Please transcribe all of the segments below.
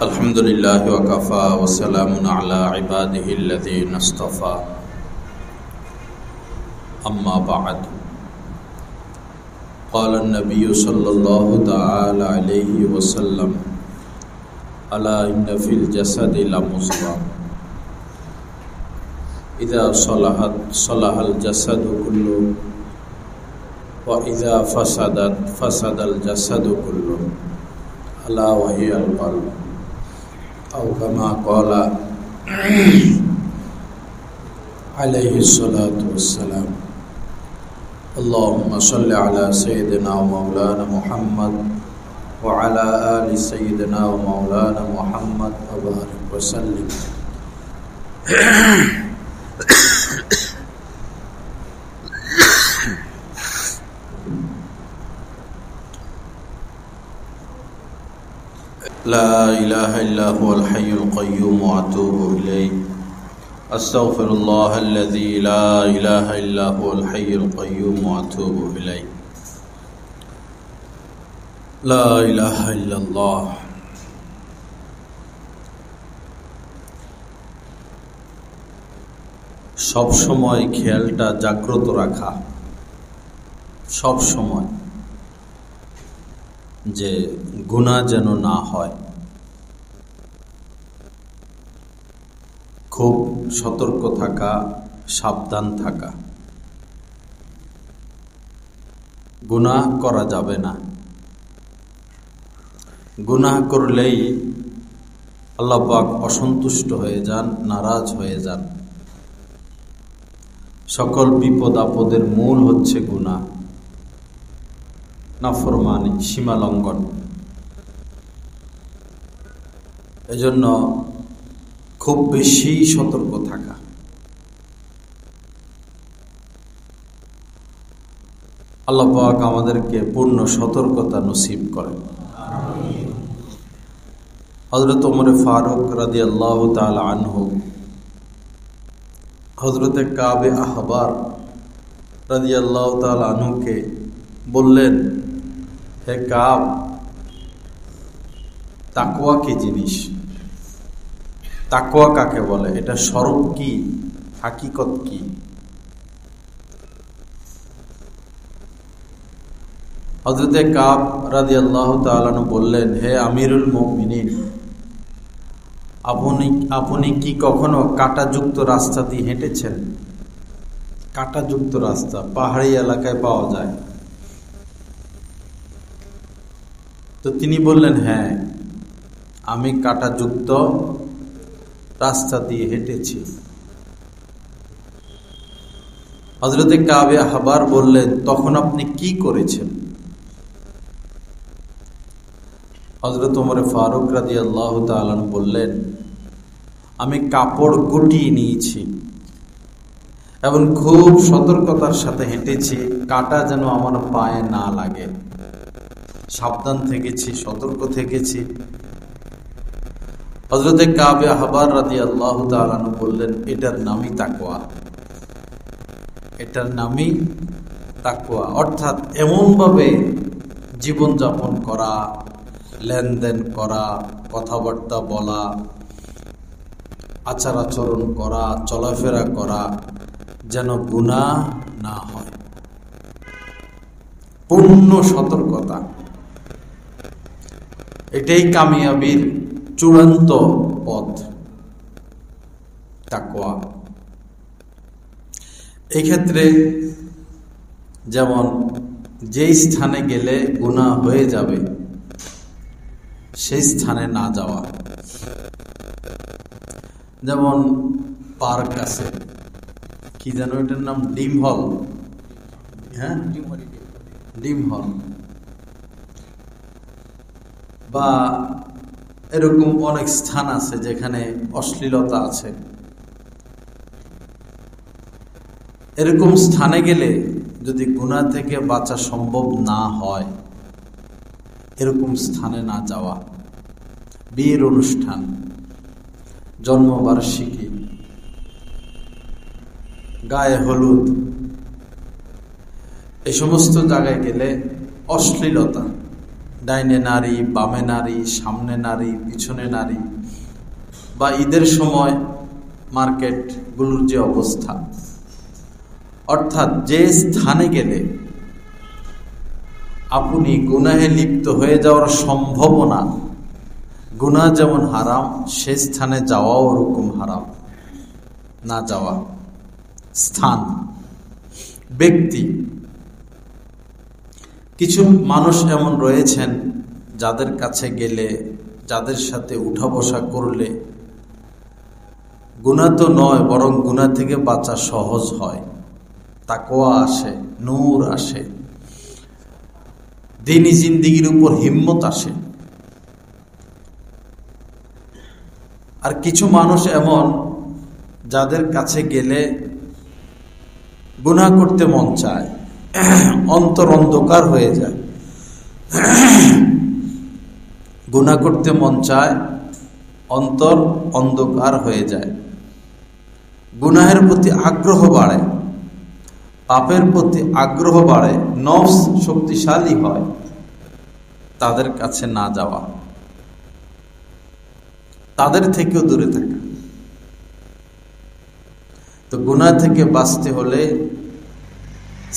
अल्हम्दुलिल्लाह वकफ़ा वस्सलामुन अला इबादिहिल्लज़ीना इस्तफ़ा अम्मा बअद क़ाला अन्नबिय्यु सल्लल्लाहु तआला अलैहि वसल्लम अला इन्न फ़िल जसदि लमुज़ग़ah इज़ा सलहत सलहल जसदु कुल्लुहु व इज़ा फसदत फसदल जसदु कुल्लुहु अला वहियल क़ल्ब औ कमा क़ाला अलैहिस्सलातु वस्सलाम। अल्लाहुम्मा सल्लि अला सय्यिदिना व मौलाना मुहम्मद व अला आलि सय्यिदिना व मौलाना मुहम्मद व बारिक व सल्लिम। ला इलाहा इल्ला हुवल हय्युल क़य्यूम व अतूबु इलैहि अस्तग़फिरुल्लाहल्लज़ी ला इलाहा इल्ला हुवल हय्युल क़य्यूम व अतूबु इलैहि। ला इलाहा इल्लल्लाह। सब समय খেয়ালটা জাগ্রত রাখা, সব সময় যে গুনাহ যেন না হয়, খুব সতর্ক থাকা, সাবধান থাকা। গুনাহ করা যাবে না। গুনাহ করলেই আল্লাহ পাক অসন্তুষ্ট হয়ে যান, নারাজ হয়ে যান। সকল বিপদ আপদের মূল হচ্ছে গুনাহ, নাফরমানি, সীমা লঙ্ঘন। এজন্য খুব বেশি সতর্ক থাকা। আল্লাহ পাক আমাদেরকে পূর্ণ সতর্কতা নসিব করেন। হযরত ওমর ফারুক রাদিয়াল্লাহু তাআলা আনহু হযরতে কাবে আহবার রাদিয়াল্লাহু তাআলা আনহুকে বললেন, হে কাব, তাকওয়া কি জিনিস? তাকওয়া কাকে বলে? এটা স্বরূপ কি, হাকিকত কি? হযরতে কাব রাদিয়াল্লাহু তাআলা আনহু বললেন, হে আমিরুল মুমিনিন, আপনি কি কখনো কাঁটাযুক্ত রাস্তা দিয়ে হেঁটেছেন? কাঁটাযুক্ত রাস্তা পাহাড়ি এলাকায় পাওয়া যায়। তো তিনি বললেন, হ্যাঁ, আমি কাঁটাযুক্ত রাস্তা দিয়ে হেঁটেছি। হযরতে কাবে আহবার বললেন, তখন আপনি কি করেছেন? হযরত ওমর ফারুক রাদিয়াল্লাহু তাআলা বললেন, আমি কাপড় গুটিয়ে নিয়েছি এবং খুব সতর্কতার সাথে হেঁটেছি, কাঁটা যেন আমার পায়ে না লাগে। সাবধান থেকেছি, সতর্ক থেকেছি। হযরতে কাবে আহবার রাদিয়াল্লাহু তাআলা বললেন, এটার নামই তাকওয়া। এটার নামই তাকওয়া, অর্থাৎ এমনভাবে জীবনযাপন করা, লেনদেন করা, কথাবার্তা বলা, আচার আচরণ করা, চলাফেরা করা, যেন গুনাহ না হয়। পূর্ণ সতর্কতা, এটাই কামিয়াবির চূড়ান্ত পথ, তাকওয়া। এই ক্ষেত্রে যেমন যেই স্থানে গেলে গুনাহ হয়ে যাবে সেই স্থানে না যাওয়া। যেমন পার্ক আছে, কি যেন এটার নাম, ডিম হল। হ্যাঁ, ডিম হল বা এরকম অনেক স্থান আছে যেখানে অশ্লীলতা আছে। এরকম স্থানে গেলে যদি গুনাহ থেকে বাঁচা সম্ভব না হয়, এরকম স্থানে না যাওয়া। বিয়ের অনুষ্ঠান, জন্মবার্ষিকী, গায়ে হলুদ, এই সমস্ত জায়গায় গেলে অশ্লীলতা, ডাইনে নারী, বামে নারী, সামনে নারী, পিছনে নারী, বা ঈদের সময় মার্কেটগুলোর যে অবস্থা, অর্থাৎ যে স্থানে গেলে আপনি গুনাহে লিপ্ত হয়ে যাওয়ার সম্ভাবনা, গুনাহ যেমন হারাম, সে স্থানে যাওয়াও ওরকম হারাম। না যাওয়া স্থান, ব্যক্তি। কিছু মানুষ এমন রয়েছেন যাদের কাছে গেলে, যাদের সাথে উঠা বসা করলে গুনাহ তো নয়, বরং গুনাহ থেকে বাঁচা সহজ হয়, তাকওয়া আসে, নূর আসে, দ্বীনি জিন্দেগির উপর হিম্মত আসে। আর কিছু মানুষ এমন যাদের কাছে গেলে গুনাহ করতে মন চায়, অন্তর অন্ধকার হয়ে যায়। গুনাহ করতে মন চায়, অন্তর অন্ধকার হয়ে যায়, গুনাহের প্রতি আগ্রহ বাড়ে, পাপের প্রতি আগ্রহ বাড়ে, নফস শক্তিশালী হয়। তাদের কাছে না যাওয়া, তাদের থেকেও দূরে থাকা। তো গুনাহ থেকে বাঁচতে হলে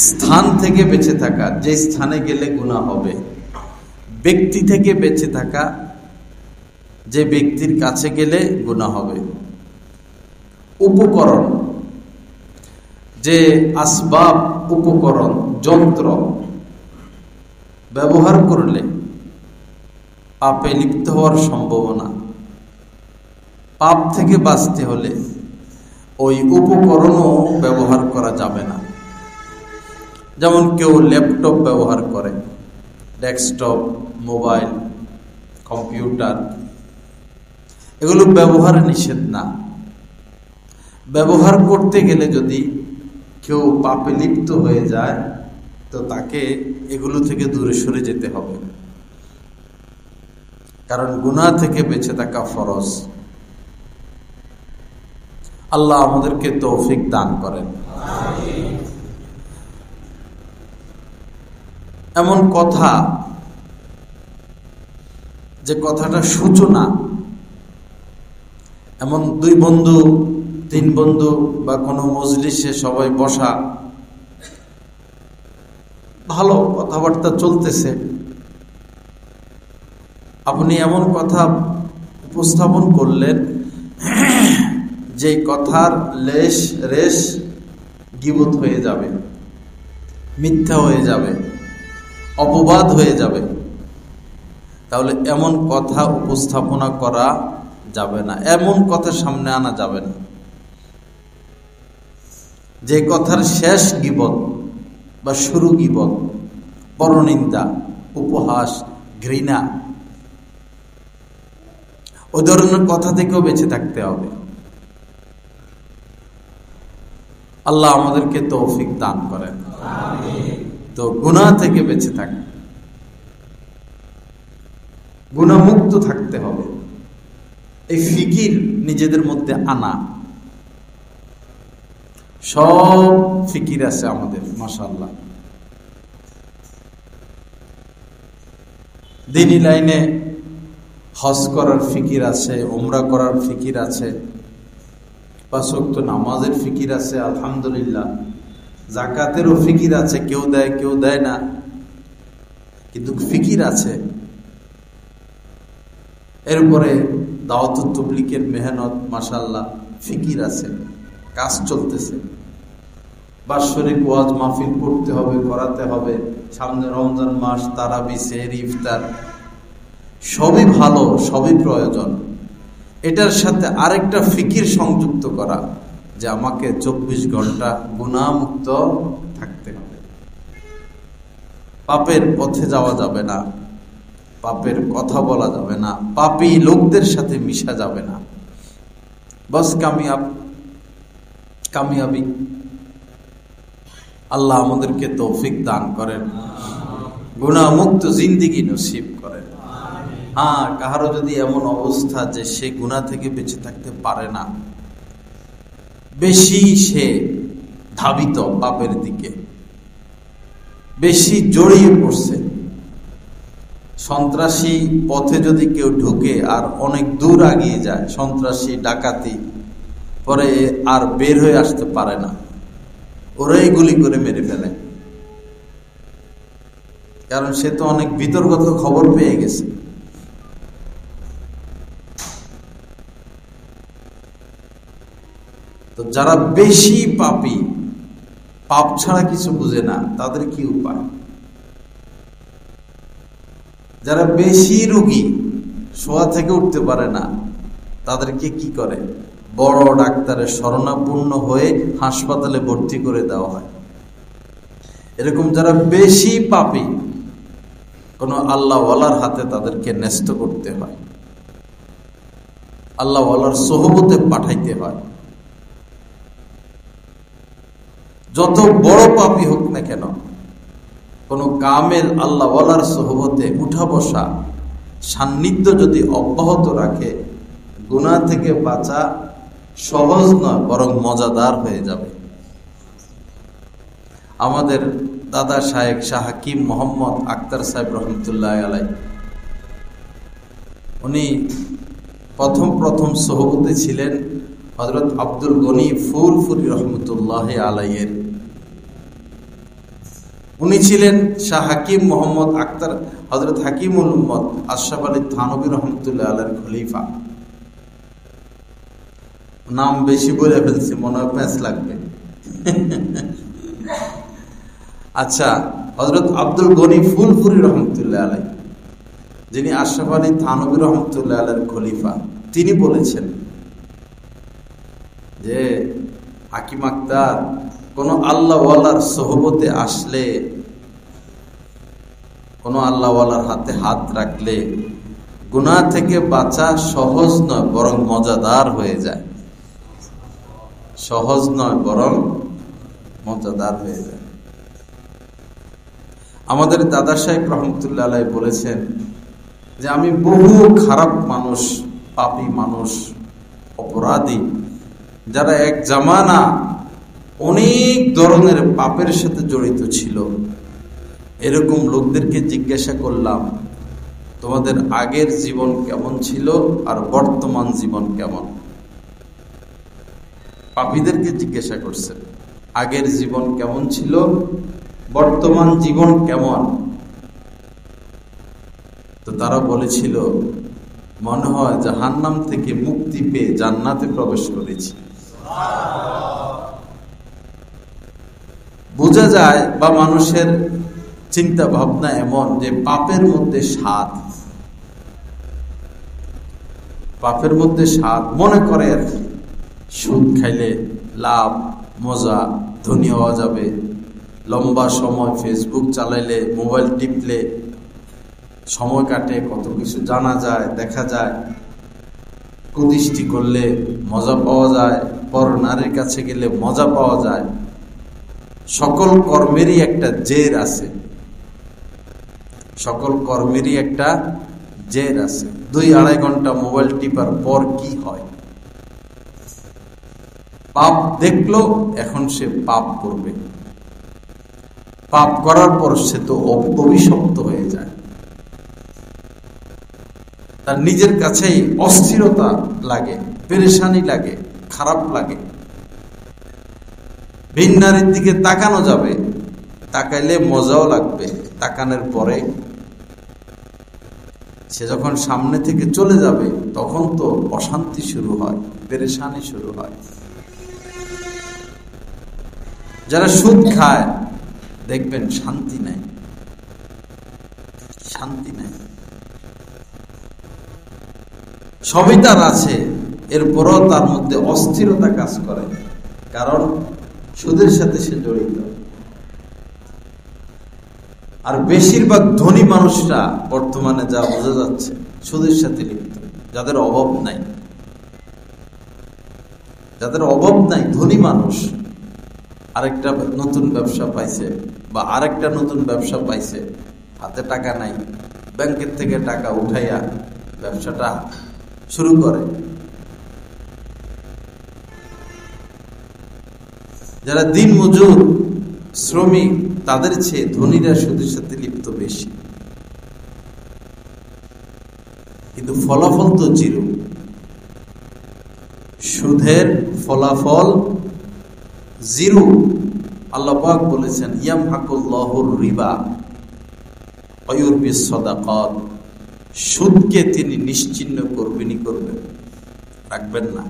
স্থান থেকে বেঁচে থাকা, যে স্থানে গেলে গুনাহ হবে। ব্যক্তি থেকে বেঁচে থাকা, যে ব্যক্তির কাছে গেলে গুনাহ হবে। উপকরণ, যে আসবাব, উপকরণ, যন্ত্র ব্যবহার করলে পাপে লিপ্ত হওয়ার সম্ভাবনা, পাপ থেকে বাঁচতে হলে ওই উপকরণও ব্যবহার করা যাবে না। যেমন কেউ ল্যাপটপ ব্যবহার করে, ডেস্কটপ, মোবাইল, কম্পিউটার, এগুলো ব্যবহার নিষেধ না। ব্যবহার করতে গেলে যদি কেউ পাপে লিপ্ত হয়ে যায়, তো তাকে এগুলো থেকে দূরে সরে যেতে হবে, কারণ গুনাহ থেকে বেঁচে থাকা ফরজ। আল্লাহ আমাদেরকে তৌফিক দান করেন। এমন কথা, যে কথাটা সূচনা, এমন দুই বন্ধু, তিন বন্ধু বা কোনো মজলিসে সবাই বসা, ভালো কথাবার্তা চলতেছে, আপনি এমন কথা উপস্থাপন করলেন যে কথার রেশ গীবত হয়ে যাবে, মিথ্যা হয়ে যাবে, অপবাদ হয়ে যাবে। তাহলে এমন কথা উপস্থাপনা করা যাবে না, এমন কথা সামনে আনা যাবে না যে কথার শেষ গীবত বা শুরু গীবত, পরনিন্দা, উপহাস, ঘৃণা। ওই ধরনের কথা থেকেও বেঁচে থাকতে হবে। আল্লাহ আমাদেরকে তৌফিক দান করেন। তো গুনাহ থেকে বেঁচে থাকা, গুনাহমুক্ত থাকতে হবে, এই ফিকির নিজেদের মধ্যে আনা। সব ফিকির আছে আমাদের, মাশাআল্লাহ। দ্বীনি লাইনে হজ করার ফিকির আছে, উমরা করার ফিকির আছে, 5 ওয়াক্ত নামাজের ফিকির আছে, আলহামদুলিল্লাহ। যাকাতেরও ফিকির আছে, কেউ দেয় কেউ দেয় না, কিন্তু ফিকির আছে। এরপরে দাওয়াতুত তাবলীগের মেহনত, মাশাআল্লাহ, ফিকির আছে, কাজ চলতেছে। বাৎসরিক ওয়াজ মাহফিল করতে হবে, করাতে হবে, সামনে রমজান মাস, তারাবি, সেহরি, ইফতার, সবই ভালো, সবই প্রয়োজন। এটার সাথে আরেকটা ফিকির সংযুক্ত করা, যে আমাকে 24 ঘন্টা গুনাহমুক্ত থাকতে হবে, পাপের পথে যাওয়া যাবে না, পাপের কথা বলা যাবে না, পাপী লোকদের সাথে মিশা যাবে না। বাস কামিয়াবি। আল্লাহ আমাদেরকে তৌফিক দান করেন, গুনাহমুক্ত জিন্দেগি নসিব করেন। হ্যাঁ, কাহারও যদি এমন অবস্থা যে সে গুনাহ থেকে বেঁচে থাকতে পারে না, বেশি সে ধাবিত পাপের দিকে, বেশি জড়িয়ে পড়ছে, সন্ত্রাসী পথে যদি কেউ ঢুকে আর অনেক দূর আগিয়ে যায়, সন্ত্রাসী ডাকাতি, পরে আর বের হয়ে আসতে পারে না, ওরাই গুলি করে মেরে ফেলে। কারণ সে তো অনেক বিতর্কত খবর পেয়ে গেছে। তো যারা বেশি পাপী, পাপ ছাড়া কিছু বুঝে না, তাদের কি উপায়? যারা বেশি রোগী, শোয়া থেকে উঠতে পারে না, তাদেরকে কি করে? বড় ডাক্তারের শরণাপন্ন হয়ে হাসপাতালে ভর্তি করে দেওয়া হয়। এরকম যারা বেশি পাপী, কোন আল্লাহওয়ালার হাতে তাদেরকে ন্যস্ত করতে হয়, আল্লাহওয়ালার সোহবতে পাঠাইতে হয়। যত বড় পাপী হোক না কেন, কোন কামেল আল্লাহওয়ালার সোহবতে উঠা বসা, সান্নিধ্য যদি অব্যাহত রাখে, গুনাহ থেকে বাঁচা সহজ নয়, বরং মজাদার হয়ে যাবে। আমাদের দাদা শায়েখ শাহ হাকিম মোহাম্মদ আখতার সাহেব রহমতুল্লাহ আলাই, উনি প্রথম সোহবতে ছিলেন হযরত আব্দুল গনি ফুলপুরি রহমতুল্লাহ আলাইয়ের। উনি ছিলেন শাহ হাকিম মোহাম্মদ আখতার হযরত হাকিমুল উম্মত আশরাফ আলী থানভী রহমতুল্লাহ আলাইয়ের খলিফা। নাম বেশি বলে ফেলছি, মনে হয় প্যাঁচ লাগবে। আচ্ছা, হযরত আব্দুল গনি ফুলপুরি রহমতুল্লাহ আলাই, যিনি আশরাফ আলী থানভী রহমতুল্লাহ আলাইয়ের খলিফা, তিনি বলেছেন যে হাকিম আখতার কোন আল্লাহওয়ালার সোহবতে আসলে, কোন আল্লাহওয়ালার হাতে হাত রাখলে গুনাহ থেকে বাঁচা সহজ নয়, বরং মজাদার হয়ে যায়। সহজ নয়, বরং মজাদার হয়ে যায়। আমাদের দাদা সাহেব রহমতুল্লাহ আলাই বলেছেন যে আমি বহু খারাপ মানুষ, পাপী মানুষ, অপরাধী, যারা এক জামানা অনেক ধরনের পাপের সাথে জড়িত ছিল, এরকম লোকদেরকে জিজ্ঞাসা করলাম তোমাদের আগের জীবন কেমন ছিল আর বর্তমান জীবন কেমন। পাপীদেরকে জিজ্ঞাসা করছে আগের জীবন কেমন ছিল, বর্তমান জীবন কেমন। তো তারা বলেছিল মনে হয় জাহান্নাম থেকে মুক্তি পেয়ে জান্নাতে প্রবেশ করেছি। বোঝা যায় বা মানুষের চিন্তা ভাবনা এমন যে পাপের মধ্যে স্বাদ, পাপের মধ্যে স্বাদ মনে করে আর কি। সুদ খাইলে লাভ, মজা, ধনী হওয়া যাবে, লম্বা সময় ফেসবুক চালাইলে, মোবাইল টিপলে সময় কাটে, কত কিছু জানা যায়, দেখা যায়, কুদৃষ্টি করলে মজা পাওয়া যায়, পর নারীর কাছে গেলে মজা পাওয়া যায়। সকল কর্মেরই একটা জের আছে, সকল কর্মেরই একটা জের আছে। 2-2.5 ঘন্টা মোবাইল টিপার পর কি হয়? পাপ দেখলো, এখন সে পাপ করবে। পাপ করার পর সে তো অভিশপ্ত হয়ে যায়, তার নিজের কাছেই অস্থিরতা লাগে, পেরেশানি লাগে, খারাপ লাগে। ভিন নারীর দিকে তাকানো যাবে, তাকাইলে মজাও লাগবে, তাকানোর পরে সে যখন সামনে থেকে চলে যাবে তখন তো অশান্তি শুরু হয়, পেরেশানি শুরু হয়। যারা সুদ খায় দেখবেন শান্তি নাই, শান্তি নাই। সবই তার আছে, এরপরও তার মধ্যে অস্থিরতা কাজ করে, কারণ সুদের সাথে সে জড়িত। আর বেশিরভাগ ধনী মানুষরা বর্তমানে যা বোঝা যাচ্ছে সুদের সাথে লিপ্ত। যাদের অভাব নাই, যাদের অভাব নাই, ধনী মানুষ আরেকটা নতুন ব্যবসা পাইছে বা আরেকটা নতুন ব্যবসা পাইছে, হাতে টাকা নাই, ব্যাংকের থেকে টাকা উঠাইয়া ব্যবসাটা শুরু করে। যারা দিন মজুর শ্রমিক, তাদের চেয়ে ধনীরা সুদের সাথে লিপ্ত বেশি। কিন্তু ফলাফল তো জিরো। সুদের ফলাফল জিরো। আল্লাহ পাক বলেছেন ইয়ামহাকুল্লাহুর রিবা ওয়া ইউরবিস সাদাকাত, সুদকে তিনি নিশ্চিহ্ন করবেনই করবেন, রাখবেন না।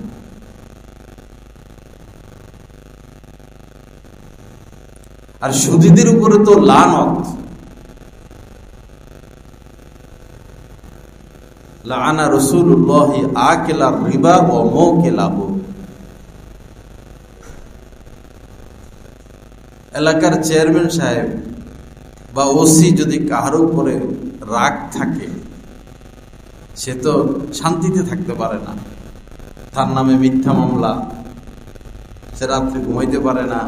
আর সুদীদের উপরে তো লানত, লাআনা রাসূলুল্লাহি আকিলার রিবা ওয়া মুকিলাহু। এলাকার চেয়ারম্যান সাহেব বা ওসি যদি কাহার উপরে রাগ থাকে, সে তো শান্তিতে থাকতে পারে না। তার নামে মিথ্যা মামলা, সে রাত্রে ঘুমাইতে পারে না,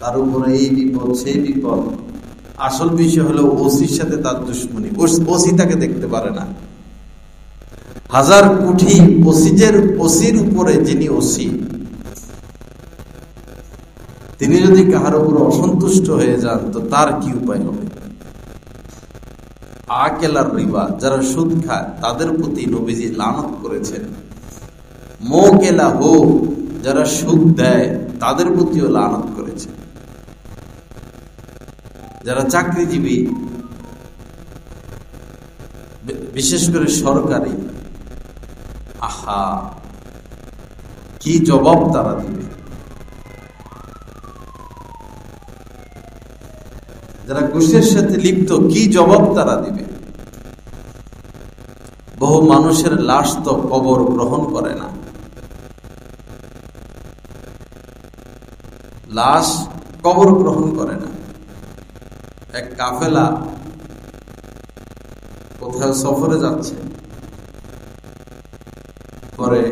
তার উপরে এই বিপদ সেই বিপদ। আসল বিষয় হলো ওসির সাথে তার দুশ্মনী, ওসি তাকে দেখতে পারে না। হাজার কোটি ওসির উপরে যিনি ওসি, তিনি যদি কাহার উপর অসন্তুষ্ট হয়ে যান তো তার কি উপায় হবে? আকেলার রিবা, যারা সুদ খায় তাদের প্রতি নবীজি লানত করেছেন। মোকেলা হো, যারা সুদ দেয় তাদের প্রতিও লানত করেছেন। যারা চাকরিজীবী, বিশেষ করে সরকারি, আহা কি জবাব তারা দিবে? যারা ঘুষের সাথে লিপ্ত, কি জবাব তারা দিবে? বহু মানুষের লাশ তো কবর গ্রহণ করে না, লাশ কবর গ্রহণ করে না। এক কাফেলা কোথাও সফরে যাচ্ছে, পরে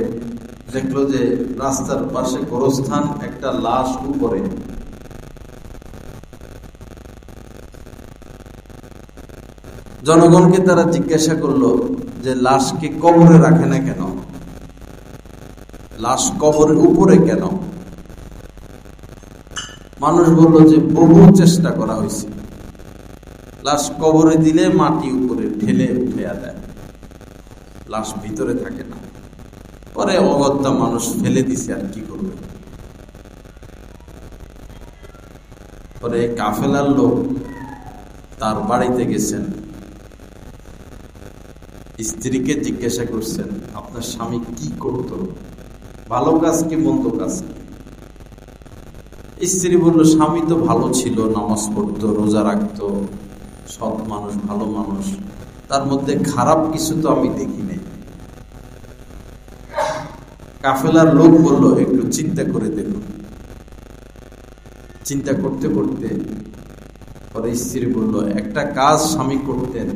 দেখলো যে রাস্তার পাশে গোরস্থান, একটা লাশ উপরে। জনগণকে তারা জিজ্ঞাসা করলো যে লাশকে কবরে রাখে না কেন, লাশ কবরের উপরে কেন? মানুষ বলল যে বহু চেষ্টা করা হয়েছে, লাশ কবরে দিলে মাটি উপরে ঠেলে উঠে দেয়, লাশ ভিতরে থাকে না। পরে অগত্যা মানুষ ফেলে দিছে, আর কি করবে? পরে কাফেলার লোক তার বাড়িতে গেছেন, স্ত্রীকে জিজ্ঞাসা করছেন আপনার স্বামী কি করত, ভালো কাজ কি মন্দ কাজ কি? স্ত্রী বলল স্বামী তো ভালো ছিল, নামাজ পড়তো, রোজা রাখতো, সৎ মানুষ, ভালো মানুষ, তার মধ্যে খারাপ কিছু তো আমি দেখি নাই। কাফেলার লোক বলল একটু চিন্তা করে দেখুন। চিন্তা করতে করতে পরে স্ত্রী বলল একটা কাজ স্বামী করতেন,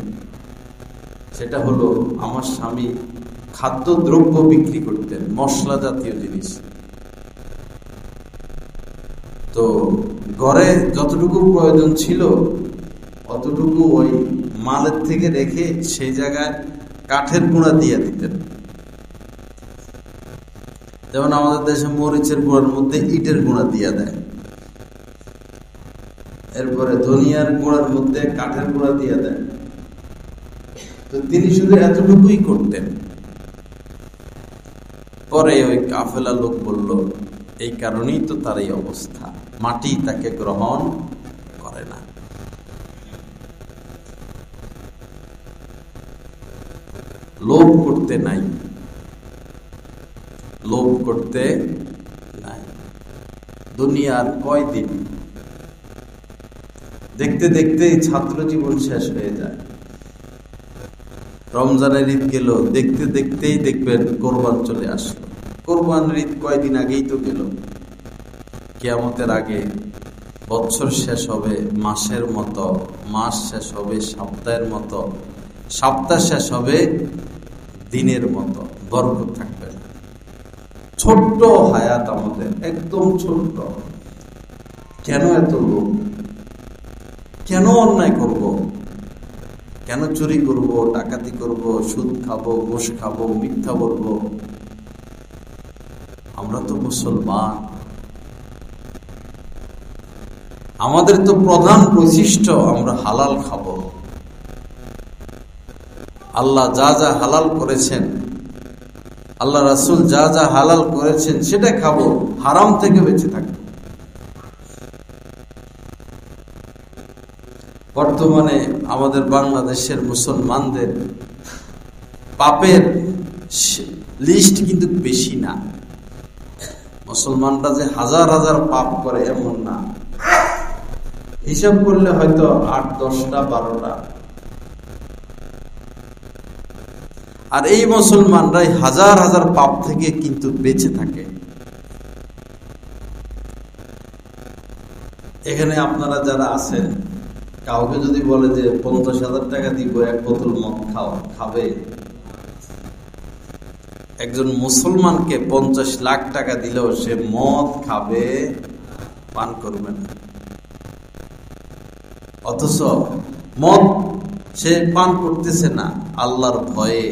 সেটা হলো আমার স্বামী খাদ্যদ্রব্য বিক্রি করতেন, মশলা জাতীয় জিনিস। তো ঘরে যতটুকু প্রয়োজন ছিল অতটুকু ওই মালের থেকে রেখে সেই জায়গায় কাঠের গুঁড়া দিয়ে দিতেন। যেমন আমাদের দেশে মরিচের গুঁড়ার মধ্যে ইটের গুঁড়া দিয়ে দেয়, এরপরে ধনিয়ার গুঁড়ার মধ্যে কাঠের গুঁড়া দিয়ে দেয়। তো তিনি শুধু এতটুকুই করতেন। পরে ওই কাফেলা লোক বলল এই কারণেই তো তার এই অবস্থা, মাটি তাকে গ্রহণ করে না। লোভ করতে নাই, লোভ করতে নাই। দুনিয়ার কয়দিন, দেখতে দেখতে ছাত্র জীবন শেষ হয়ে যায়। রমজানের ঈদ গেল, দেখতে দেখতেই দেখবেন কোরবান চলে আসলো। কোরবানের ঈদ কয়দিন আগেই তো গেল। কিয়ামতের আগে বছর শেষ হবে মাসের মতো, মাস শেষ হবে সপ্তাহের মতো, সপ্তাহ শেষ হবে দিনের মতো, বরকত থাকবে না। ছোট্ট হায়াত আমাদের, একদম ছোট্ট। কেন এত লোভ? কেন অন্যায় করব? কেন চুরি করব, ডাকাতি করব, সুদ খাবো, ঘুষ খাবো, মিথ্যা বলবো? আমরা তো মুসলমান, আমাদের তো প্রধান বৈশিষ্ট্য আমরা হালাল খাবো। আল্লাহ যা যা হালাল করেছেন, আল্লাহ রাসূল যা যা হালাল করেছেন সেটা খাবো, হারাম থেকে বেঁচে থাকবো। বর্তমানে আমাদের বাংলাদেশের মুসলমানদের পাপের লিস্ট কিন্তু বেশি না। মুসলমানরা যে হাজার হাজার পাপ করে এমন না, হিসাব করলে হয়তো 8-10টা 12টা। আর এই মুসলমানরাই হাজার হাজার পাপ থেকে কিন্তু বেঁচে থাকে। এখানে আপনারা যারা আছেন, কাউকে যদি বলে যে 50,000 টাকা দিব এক বোতল মদ খাবে, একজন মুসলমানকে 50 লাখ টাকা দিলেও সে মদ খাবে, পান করবে না। অথচ মদ সে পান করতেছে না আল্লাহর ভয়ে,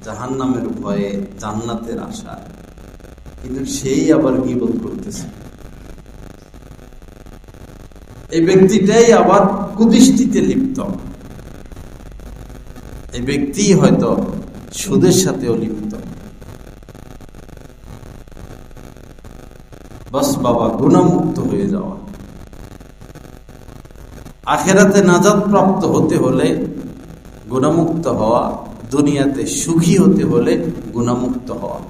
জাহান্নামের ভয়ে, জান্নাতের আশা, কিন্তু সেই আবার গীবত করতেছে। এই ব্যক্তিটাই আবার কুদৃষ্টিতে লিপ্ত। এই ব্যক্তি হয়তো সুদের সাথেও লিপ্ত। বাস বাবা, গুনাহমুক্ত হয়ে যাওয়া। আখিরাতে নাজাত প্রাপ্ত হতে হলে গুনাহমুক্ত হওয়া, দুনিয়াতে সুখী হতে হলে গুনাহমুক্ত হওয়া।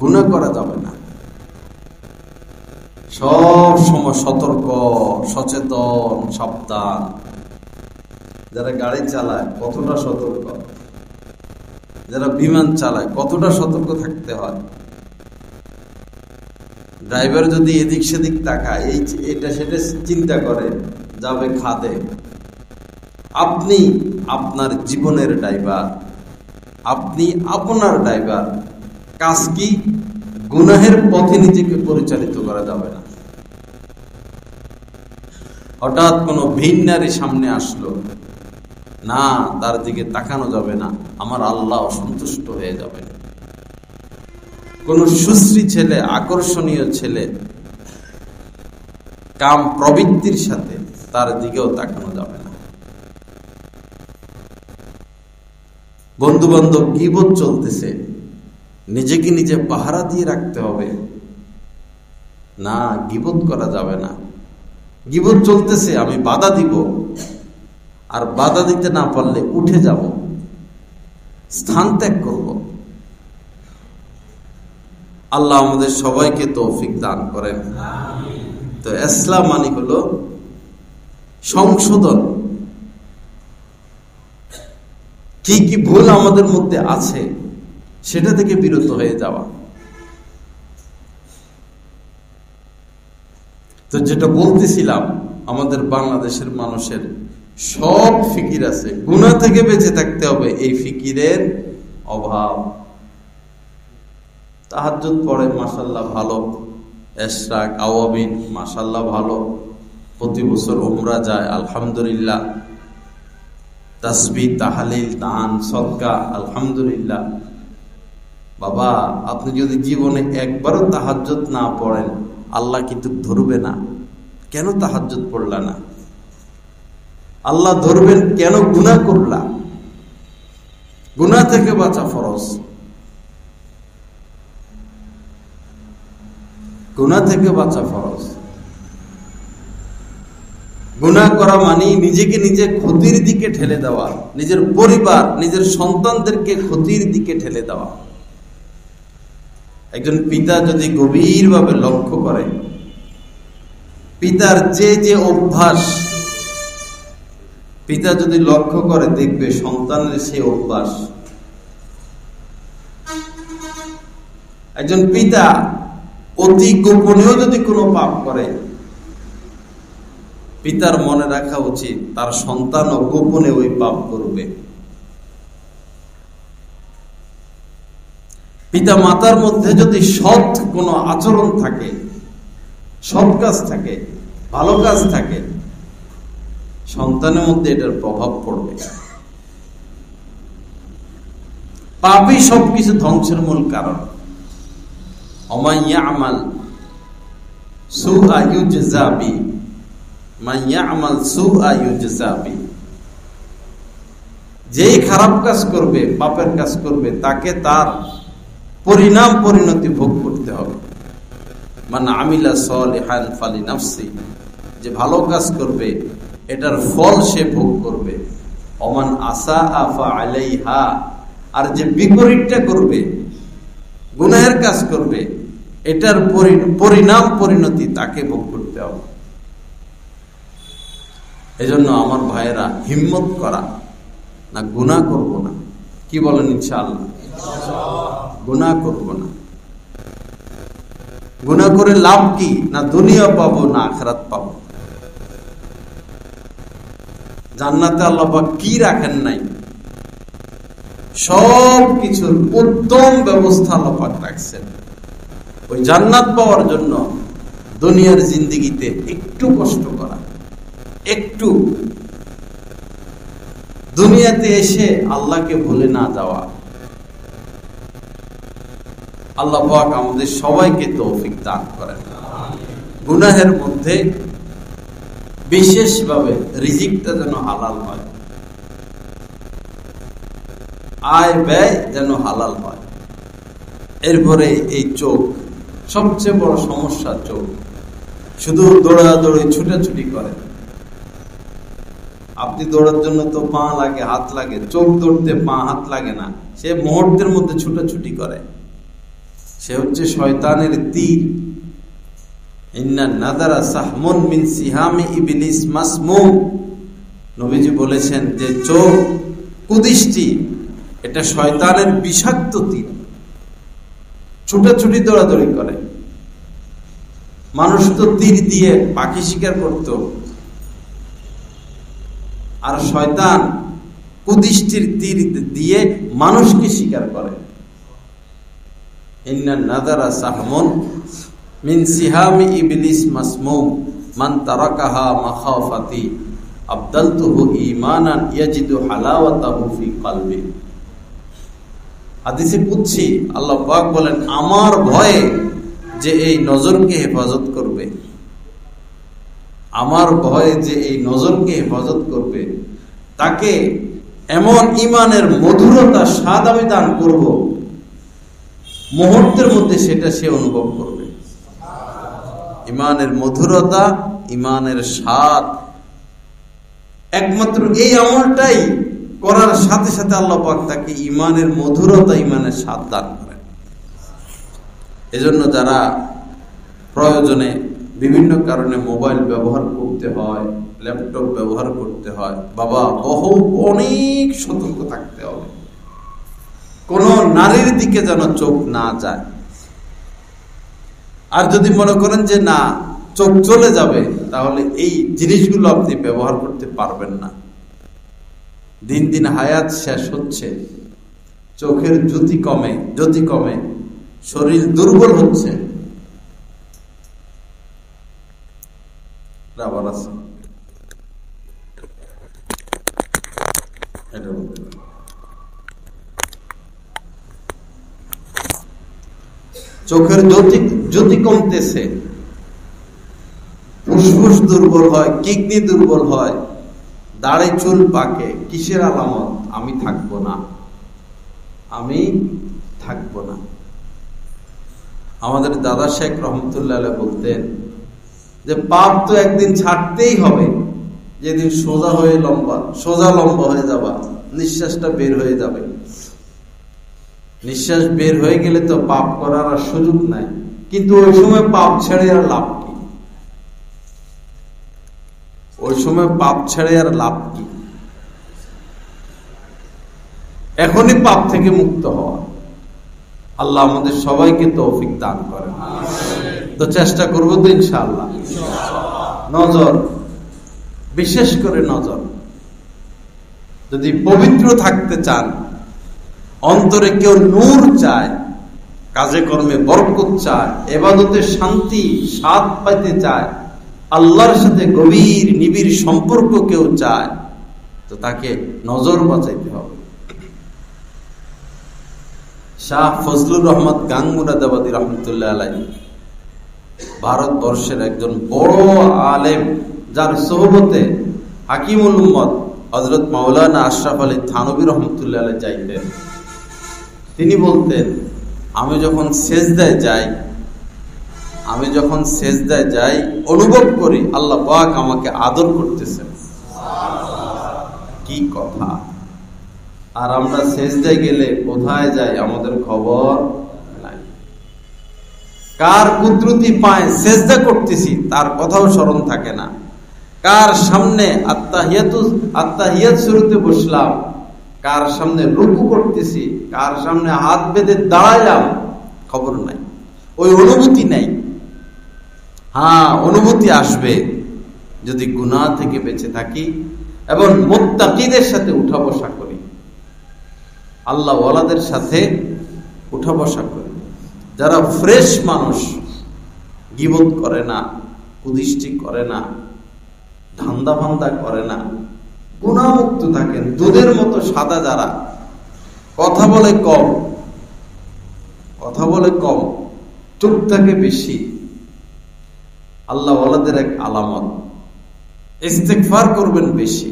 গুনাহ করা যাবে না। সব সময় সতর্ক, সচেতন, সাবধান। যারা গাড়ি চালায় কতটা সতর্ক, যারা বিমান চালায় কতটা সতর্ক থাকতে হয়। ড্রাইভার যদি এদিক সেদিক তাকায়, এটা সেটা চিন্তা করে, যাবে খাদে। আপনি আপনার জীবনের ড্রাইভার, আপনি আপনার ড্রাইভার। কাজ কি? গুনাহের পথে নিজেকে পরিচালিত করা যাবে না। হঠাৎ কোনো ভিন্নারী সামনে আসলো না, তার দিকে তাকানো যাবে না, আমার আল্লাহ অসন্তুষ্ট হয়ে যাবে। কোন সুশ্রী ছেলে, আকর্ষণীয় ছেলে, কাম প্রবৃত্তির সাথে, তার দিকেও তাকানো যাবে না। বন্ধু বান্ধব গীবত চলতেছে, নিজেকে নিজে পাহারা দিয়ে রাখতে হবে। না, গীবত করা যাবে না। গীবত চলতেছে, আমি বাধা দিব, আর বাধা দিতে না পারলে উঠে যাব, স্থান ত্যাগ করব। আল্লাহ আমাদের সবাইকে তৌফিক দান করেন। তো ইসলাম মানে হলো সংশোধন। কি কি ভুল আমাদের মধ্যে আছে সেটা থেকে বিরত হয়ে যাওয়া। তো যেটা বলতেছিলাম, আমাদের বাংলাদেশের মানুষের সব ফিকির আছে, গুনাহ থেকে বেঁচে থাকতে হবে, এই ফিকিরের অভাব। তাহাজ্জুদ পড়ে মাশাআল্লাহ ভালো, ইশরাক আওয়াবিন মাশাআল্লাহ ভালো, প্রতি বছর উমরা যায় আলহামদুলিল্লাহ, তাসবিহ তাহলিল দান সদকা আলহামদুলিল্লাহ। বাবা, আপনি যদি জীবনে একবারও তাহাজ্জুদ না পড়েন, আল্লাহ কিন্তু ধরবে না। কেন তাহাজ্জুদ পড়লা না? আল্লাহ ধরবেন কেন? গুনাহ করলা। গুনাহ থেকে বাঁচা ফরজ। গুনাহ থেকে বাঁচা ফরজ। গুনাহ করা মানে নিজেকে নিজে ক্ষতির দিকে ঠেলে দেওয়া, নিজের পরিবার, নিজের সন্তানদেরকে ক্ষতির দিকে ঠেলে দেওয়া। একজন পিতা যদি গভীরভাবে লক্ষ্য করে, পিতার যে যে অভ্যাস, পিতা যদি লক্ষ্য করে দেখবে সন্তানের সেই অভ্যাস। একজন পিতা অতি গোপনেও যদি কোনো পাপ করে, পিতার মনে রাখা উচিত তার সন্তানও গোপনে ওই পাপ করবে। পিতা মাতার মধ্যে যদি সৎ কোনো আচরণ থাকে, সৎ কাজ থাকে, ভালো কাজ থাকে, সন্তানের মধ্যে এটার প্রভাব পড়বে। পাপই সবকিছু ধ্বংসের মূল কারণ। ওমান ইয়ামাল সুআ ইউজজা বি, মান ইয়ামাল সুআ ইউজজা বি। যেই খারাপ কাজ করবে, পাপের কাজ করবে, তাকে তার পরিণাম পরিণতি ভোগ করতে হবে। মান আমিলা সালিহান ফালিনাফসি, যে ভালো কাজ করবে এটার ফল সে ভোগ করবে। ওমান আসাআ ফাআলাইহা, আর যে বিপরীতটা করবে, গুনাহের কাজ করবে, এটার পরিণাম পরিণতি তাকে ভোগ করতে হবে। এজন্য আমার ভাইয়েরা, হিম্মত করা, না গুনাহ করব না। কি বলেন? ইনশাআল্লাহ গুনাহ করব না। গুনাহ করে লাভ কি? না দুনিয়া পাবো, না আখিরাত পাবো। জান্নাতে আল্লাহ পাক কি রাখেন নাই? সব কিছুর উত্তম ব্যবস্থা আল্লাহ পাক রাখছেন। ওই জান্নাত পাওয়ার জন্য দুনিয়ার জিন্দেগিতে একটু কষ্ট করা, একটু দুনিয়াতে এসে আল্লাহকে ভুলে না যাওয়া। আল্লাহ পাক আমাদের সবাইকে তৌফিক দান করেন। গুনাহের মধ্যে বিশেষভাবে রিজিকটা যেন হালাল হয়, আয় ব্যয় যেন হালাল হয়। এরপরে এই চোখ, সবচেয়ে বড় সমস্যা চোখ। শুধু দৌড়াদৌড়ি, ছুটাছুটি করে। আপনি দৌড়ার জন্য তো পা লাগে, হাত লাগে। চোখ দৌড়তে পা হাত লাগে না, সে মুহূর্তের মধ্যে ছুটাছুটি করে। সে হচ্ছে শয়তানের তীর। ইন্না নাযারা সাহমুন মিন সিহামি ইবলিস মাসমুম। নবীজি বলেছেন যে চোখ, কুদৃষ্টি, এটা শয়তানের বিষাক্ত তীর। ছুটাছুটি, দৌড়াদৌড়ি করে। মানুষ তো তীর দিয়ে পাখি শিকার করত, আর শয়তান কুদৃষ্টির তীর দিয়ে মানুষকে শিকার করে। ইন্না নাযারা সাহমুন মিন সিহামি ইবলিস মাসমুম মান তারাকাহা মাখাফাতি আবদালতুহু ঈমানান ইয়াজিদু হালাওয়াতাহু ফি কলবি। হাদিসে কুদসি আল্লাহ পাক বলেন, আমার ভয়ে যে এই নজরকে হেফাজত করবে, আমার ভয়ে যে এই নজরকে হেফাজত করবে, তাকে এমন ঈমানের মধুরতা, স্বাদ আমি দান করব, মুহূর্তের মধ্যে সেটা সে অনুভব করবে। ঈমানের মধুরতা, ঈমানের স্বাদ, একমাত্র এই আমলটাই করার সাথে সাথে আল্লাহ পাক তাকে ঈমানের মধুরতা, ঈমানের স্বাদ দান করেন। এজন্য যারা প্রয়োজনে বিভিন্ন কারণে মোবাইল ব্যবহার করতে হয়, ল্যাপটপ ব্যবহার করতে হয়, বাবা অনেক সতর্ক থাকতে হবে। কোন নারীর দিকে যেন চোখ না যায়। আর যদি মনে করেন যে না, চোখ চলে যাবে, তাহলে এই জিনিসগুলো আপনি ব্যবহার করতে পারবেন না। দিন দিন হায়াত শেষ হচ্ছে, চোখের জ্যোতি কমে, শরীর দুর্বল হচ্ছে। চোখের জ্যোতি কমতেছে, ফুসফুস দুর্বল হয়, কিডনি দুর্বল হয়, দাড়ি চুল পাকে। কিসের আলামত? আমি থাকবো না। আমাদের দাদা শেখ রহমতুল্লাহ বলতেন যে পাপ তো একদিন ছাড়তেই হবে। যেদিন সোজা লম্বা হয়ে যাবা, নিঃশ্বাসটা বের হয়ে যাবে। নিঃশ্বাস বের হয়ে গেলে তো পাপ করার আর সুযোগ নাই। কিন্তু ওই সময় পাপ ছেড়ে আর লাভ কি? এখনই পাপ থেকে মুক্ত হওয়া। আল্লাহ আমাদের সবাইকে তৌফিক দান করেন। তো চেষ্টা করবো তো ইনশাআল্লাহ। নজর, বিশেষ করে নজর, যদি পবিত্র থাকতে চান, অন্তরে কেউ নূর চায়, কাজে কর্মে বরকত চায়, ইবাদতে শান্তি স্বাদ পাইতে চায়, আল্লাহর সাথে গভীর নিবিড় সম্পর্ক কেউ চায়, তো তাকে নজর বাঁচাইতে হবে। শাহ ফজলুর রহমান গাঙ্গুনাদাবাদী রহমতুল্লাহ আলাইহি ভারতবর্ষের একজন বড় আলেম, যার সোহবতে হাকিমুল উম্মত হযরত মাওলানা আশরাফ আলী থানভী রহমতুল্লাহ আলাইহি যাইতেন, তিনি বলতেন, আমি যখন সেজদায় যাই অনুভব করি আল্লাহ পাক আমাকে আদর করতেছেন। কি কথা! আর আমরা সেজদায় গেলে কোথায় যাই আমাদের খবর নাই। কার কুদরতি পায় সেজদা করতেছি তার কথাও স্মরণ থাকে না। কার সামনে আত্তাহিয়াত শুরুতে বসলাম, কার সামনে রুকু করতেছি, কার সামনে হাত বেঁধে দাঁড়াইলাম, খবর নাই, ওই অনুভূতি নাই। হ্যাঁ, অনুভূতি আসবে যদি গুনাহ থেকে বেঁচে থাকি এবং মুত্তাকিদের সাথে উঠা বসা করি, আল্লাহ ওয়ালাদের সাথে উঠা বসা করি, যারা ফ্রেশ মানুষ, গীবত করে না, কুদৃষ্টি করে না, ধান্দা ফান্দা করে না, গুনাহমুক্ত থাকেন, দুধের মতো সাদা, যারা কথা বলে কম, চুপ থাকে বেশি, আল্লাহ ওয়ালাদের এক আলামত। ইস্তেগফার করবেন বেশি।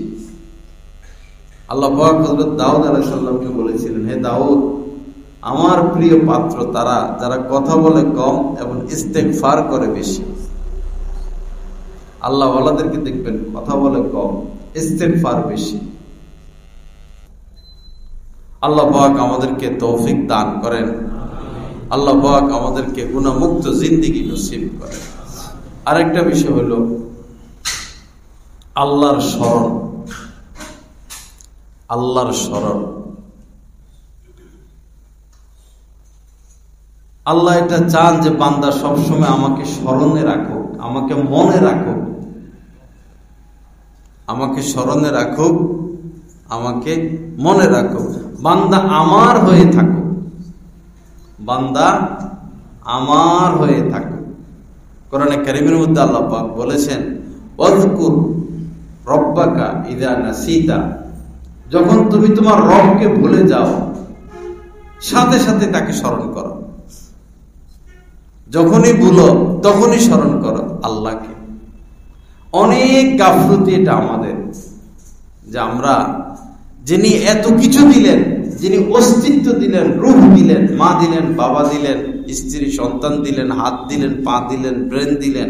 আল্লাহ পাক হযরত দাউদ আলাইহিস সালামকে বলেছিলেন, হে দাউদ, আমার প্রিয় পাত্র তারা যারা কথা বলে কম এবং ইস্তেগফার করে বেশি। আল্লাহ ওয়ালাদেরকে দেখবেন কথা বলে কম, ইস্তেগফার বেশি। আল্লাহ পাক আমাদেরকে তৌফিক দান করেন। আল্লাহ পাক আমাদেরকে গুনাহমুক্ত জিন্দেগি নসিব করেন। আরেকটা বিষয় হলো আল্লাহর স্মরণ। আল্লাহর স্মরণ, আল্লাহ এটা চান যে বান্দা সবসময় আমাকে স্মরণে রাখুক, আমাকে মনে রাখুক, আমাকে স্মরণে রাখুক, আমাকে মনে রাখুক। বান্দা আমার হয়ে থাকুক, বান্দা আমার হয়ে থাকুক। কোরআনে কারীমের মধ্যে আল্লাহ পাক বলেছেন, ওয়াযকুর রব্বাকা ইযা নাসিতা, যখন তুমি তোমার রবকে ভুলে যাও সাথে সাথে তাকে স্মরণ করো। যখনই ভুলো তখনই স্মরণ করো আল্লাহকে। অনেক গাফলতি এটা আমাদের, যে আমরা যিনি এত কিছু দিলেন, যিনি অস্তিত্ব দিলেন, রূহ দিলেন, মা দিলেন, বাবা দিলেন, স্ত্রী সন্তান দিলেন, হাত দিলেন, পা দিলেন, ব্রেন দিলেন,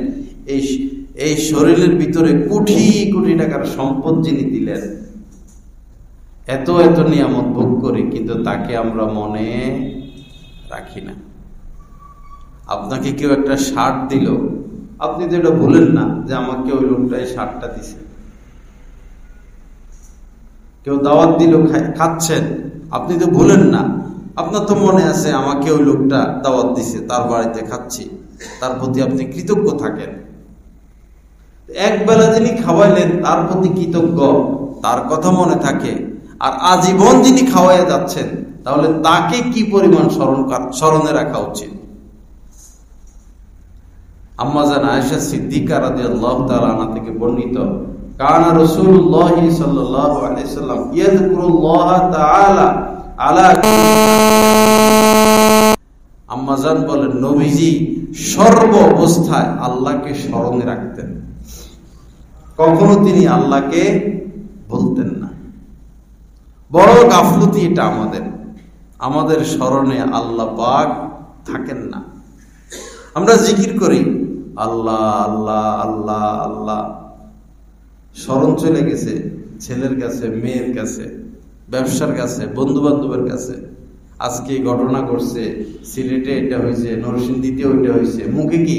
এই শরীরের ভিতরে কোটি কোটি টাকার সম্পদ যিনি দিলেন, এত এত নিয়ামত ভোগ করি, কিন্তু তাকে আমরা মনে রাখি না। আপনাকে কেউ একটা শার্ট দিল, আপনি তো এটা ভুলেন না যে আমাকে ওই লোকটা এই শার্টটা দিছে। কেউ দাওয়াত দিল, খাচ্ছেন, আপনি তো ভুলেন না, আপনার তো মনে আছে আমাকে ওই লোকটা দাওয়াত দিছে, তার বাড়িতে খাচ্ছি, তার প্রতি আপনি কৃতজ্ঞ থাকেন। এক বেলা যিনি খাওয়াইলেন তার প্রতি কৃতজ্ঞ, তার কথা মনে থাকে। আর আজীবন যিনি খাওয়াইয়া যাচ্ছেন, তাহলে তাকে কি পরিমাণ স্মরণে রাখা উচিত। আম্মা জান আয়েশা সিদ্দিকা রাদিয়াল্লাহু তাআলা আনহা থেকে বর্ণিত, কানা রাসূলুল্লাহ সাল্লাল্লাহু আলাইহি ওয়াসাল্লাম ইয়াযকুরুল্লাহ তাআলা আলা, আম্মা জান বলেন নবীজি সর্ব অবস্থায় আল্লাহকে স্মরণে রাখতেন, কখনো তিনি আল্লাহকে বলতেন না। বড় গাফলতি এটা আমাদের স্মরণে আল্লাহ পাক থাকেন না। আমরা জিকির করি আল্লাহ আল্লাহ আল্লাহ আল্লাহ, স্মরণ চলে গেছে ছেলের কাছে, মেয়ের কাছে, ব্যবসার কাছে, বন্ধু বান্ধবের কাছে। আজকে ঘটনা ঘটছে, সিলেটে এটা হয়েছে, নরসিংদীতে ওইটা হয়েছে, মুখে কি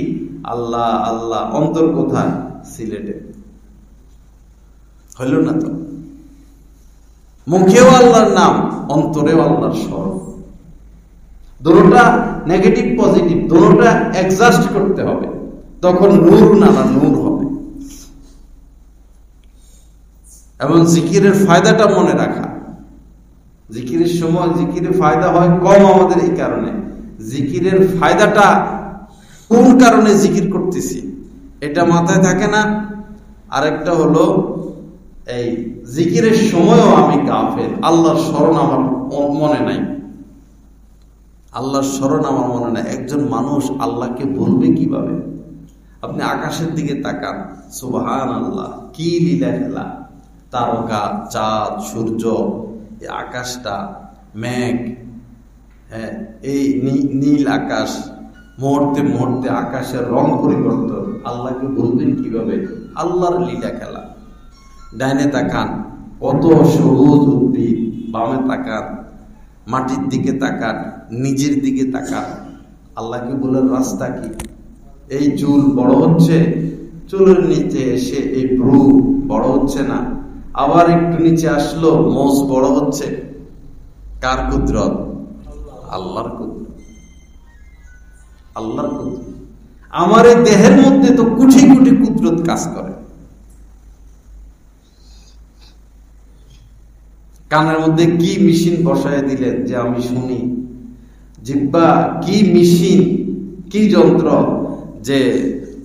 আল্লাহ আল্লাহ, অন্তর কোথায়? সিলেটে। হইল না তো? মুখেও আল্লাহর নাম, অন্তরেও আল্লাহর স্মরণ। দুটোটা নেগেটিভ পজিটিভ, দুটোটা অ্যাডজাস্ট করতে হবে, তখন নূর না নূর হবে। এবং জিকিরের ফায়দাটা মনে রাখা। জিকিরের সময় জিকিরের ফায়দা হয় কম আমাদের এই কারণে, জিকিরের ফায়দাটা কোন কারণে জিকির করতেছি এটা মাথায় থাকে না। আরেকটা হলো এই জিকিরের সময়ও আমি গাফেল, আল্লাহর স্মরণ আমার মনে নাই, আল্লাহর স্মরণ আমার মনে নাই। একজন মানুষ আল্লাহকে বলবে কিভাবে? আপনি আকাশের দিকে তাকান, সুবহানাল্লাহ, কি লীলা খেলা। তারকা, চাঁদ, সূর্য, এই আকাশটা, মেঘ, হ্যাঁ, এই নীল আকাশ, মুহূর্তে মুহূর্তে আকাশের রং পরিবর্তন, আল্লাহকে বলবেন কিভাবে? আল্লাহর লীলা খেলা। ডাইনে তাকান, কত সবুজ উদ্ভিদ, বামে তাকান, মাটির দিকে তাকান, নিজের দিকে তাকান, আল্লাহকে বলার রাস্তা কি? এই চুল বড় হচ্ছে, চুলের নিচে এসে এই ভ্রু বড় হচ্ছে না, আবার একটু নিচে আসলো, মোষ বড় হচ্ছে। কার কুদরত? আল্লাহর কুদরত, আল্লাহর কুদরত। আমার এই দেহের মধ্যে তো কোটি কোটি কুদরত কাজ করে। কানের মধ্যে কি মেশিন বসায় দিলেন যে আমি শুনি? জিহ্বা কি মেশিন, কি যন্ত্র যে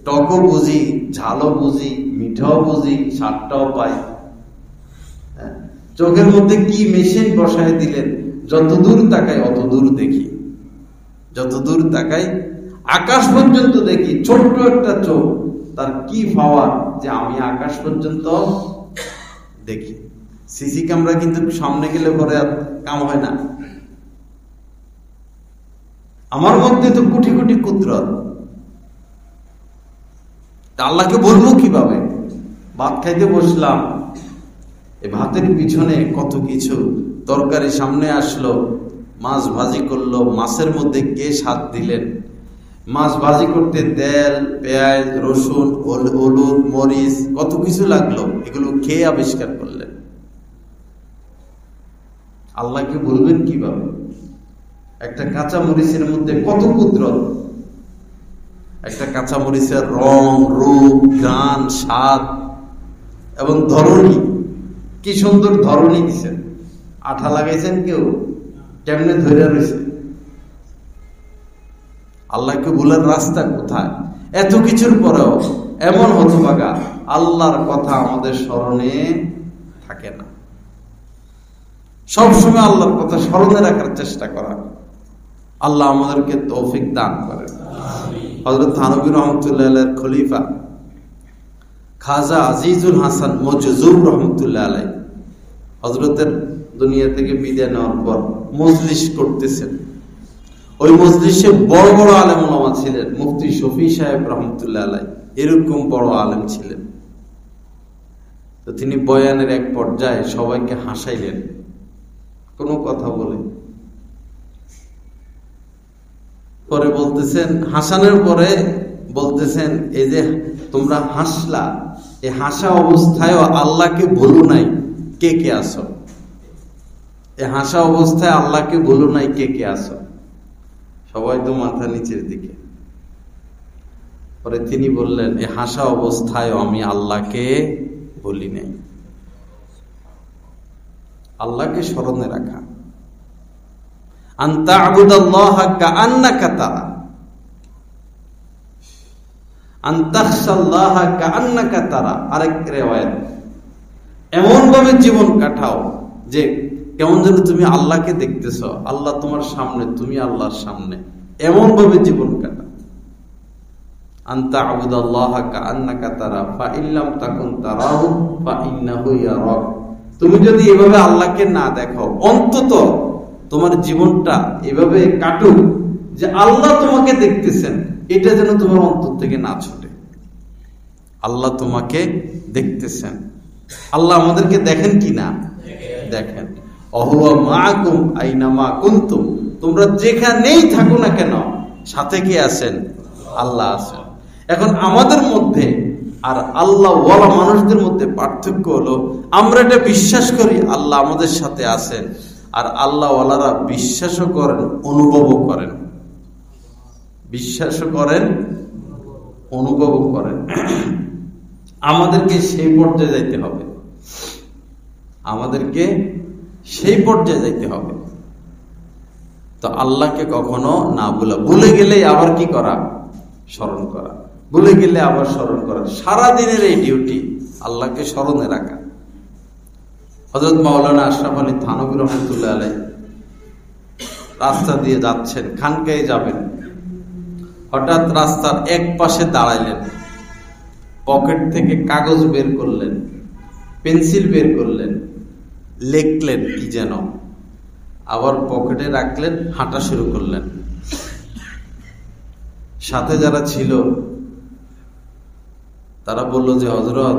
টকও বুঝি, ঝালও বুঝি, মিঠাও বুঝি, স্বাদটাও পাই। চোখের মধ্যে কি মেশিন বসায় দিলেন, যত দূর তাকাই অত দূর দেখি, যত দূর তাকাই আকাশ পর্যন্ত দেখি। ছোট্ট একটা চোখ, তার কি পাওয়ার যে আমি আকাশ পর্যন্ত দেখি। সিসি ক্যামেরা কিন্তু সামনে গেলে পরে আর কাম হয় না। আমার মধ্যে তো কোটি কোটি কুদরত, আল্লাহকে বলবো কিভাবে? ভাত খাইতে বসলাম, এই ভাতের পিছনে কত কিছু, তরকারি সামনে আসলো, মাছ ভাজি করলো, মাছের মধ্যে কে স্বাদ দিলেন? মাছ ভাজি করতে তেল, পেঁয়াজ, রসুন, হলুদ, মরিচ, কত কিছু লাগলো, এগুলো খেয়ে আবিষ্কার করলেন। আল্লাহকে বলবেন কিভাবে? একটা কাঁচা মরিচের মধ্যে কত কুদরত, একটা কাঁচা মরিচের রং, রূপ, গান, স্বাদ এবং ধরনী, কি সুন্দর ধরনী দিচ্ছেন। আঠা লাগাইছেন কেউ? কেমনে ধরে রয়েছে? আল্লাহকে বলার রাস্তা কোথায়? এত কিছুর পরেও এমন হতভাগা, আল্লাহর কথা আমাদের স্মরণে থাকে না। সবসময় আল্লাহর কথা স্মরণে রাখার চেষ্টা করা। আল্লাহ আমাদেরকে তৌফিক দান করেন। হযরত থানভী রহমতুল্লাহ আলাইহির খলিফা খাজা আজিজুল হাসান মজজুব রহমতুল্লাহ আলাইহি হযরতের দুনিয়া থেকে বিদায় নেওয়ার পর মজলিস করতেছেন। ওই মজলিসে বড় বড় আলেম ওলামা ছিলেন। মুফতি শফি সাহেব রহমতুল্লাহ আলাইহি এরকম বড় আলেম ছিলেন। তো তিনি বয়ানের এক পর্যায়ে সবাইকে হাসাইলেন কোন কথা বলে। পরে বলতেছেন, হাসানোর পরে বলতেছেন, এই যে তোমরা হাসলা, এই হাসা অবস্থায় আল্লাহকে ভুলো নাই, কে কে আসো? এই হাসা অবস্থায় আল্লাহকে ভুলো নাই, কে কে আসো? সবাই তো মাথা নিচের দিকে। পরে তিনি বললেন, এই হাসা অবস্থায় আমি আল্লাহকে বলি নাই। আল্লাহকে স্মরণে রাখা, আনতা আবুদাল্লাহ কাআন্নাকা তারা, আনতাখশাল্লাহ কাআন্নাকা তারা। আরেক রিওয়ায়াত, এমন ভাবে জীবন কাটাও যে কেমন যেন তুমি আল্লাহকে দেখতেছ, আল্লাহ তোমার সামনে, তুমি আল্লাহর সামনে, এমন ভাবে জীবন কাটা। আনতা আবুদাল্লাহ কাআন্নাকা তারা ফা ইল্লাম তাকুন তারাহু ফা ইন্নাহু ইয়ারাক। তুমি যদি এভাবে আল্লাহকে না দেখো, অন্তত তোমার জীবনটা এভাবে কাটুক যে আল্লাহ তোমাকে দেখতেছেন, এটা যেন তোমার অন্তর থেকে না ছুটে। আল্লাহ তোমাকে দেখতেছেন। আল্লাহ আমাদেরকে দেখেন কি না? দেখেন। অহুয়া মাআকুম আইনামা কুনতুম, তোমরা যেখানেই থাকো না কেন সাথে কে আছেন? আল্লাহ আছেন। এখন আমাদের মধ্যে আর আল্লাহ ওয়ালা মানুষদের মধ্যে পার্থক্য হলো, আমরা এটা বিশ্বাস করি আল্লাহ আমাদের সাথে আছেন, আর আল্লাহ ওয়ালারা বিশ্বাসও করেন, অনুভবও করেন। বিশ্বাসও করেন, অনুভবও করেন। আমাদেরকে সেই পর্যায়ে যাইতে হবে, আমাদেরকে সেই পর্যায়ে যাইতে হবে। তো আল্লাহকে কখনো না ভুলা, ভুলে গেলে আবার কি করা? স্মরণ করা। ভুলে গেলে আবার স্মরণ করা। সারাদিনের এই ডিউটি আল্লাহকে স্মরণে রাখা। হযরত মাওলানা আশরাফ আলী থানভী রহমতুল্লাহ আলাইহি রাস্তা দিয়ে যাচ্ছেন, খানকায় যাবেন। হঠাৎ রাস্তার এক পাশে দাঁড়াইলেন, পকেট থেকে কাগজ বের করলেন, পেন্সিল বের করলেন, লিখলেন কি যেন, আবার পকেটে রাখলেন, হাঁটা শুরু করলেন। সাথে যারা ছিল তারা বলল যে হযরত,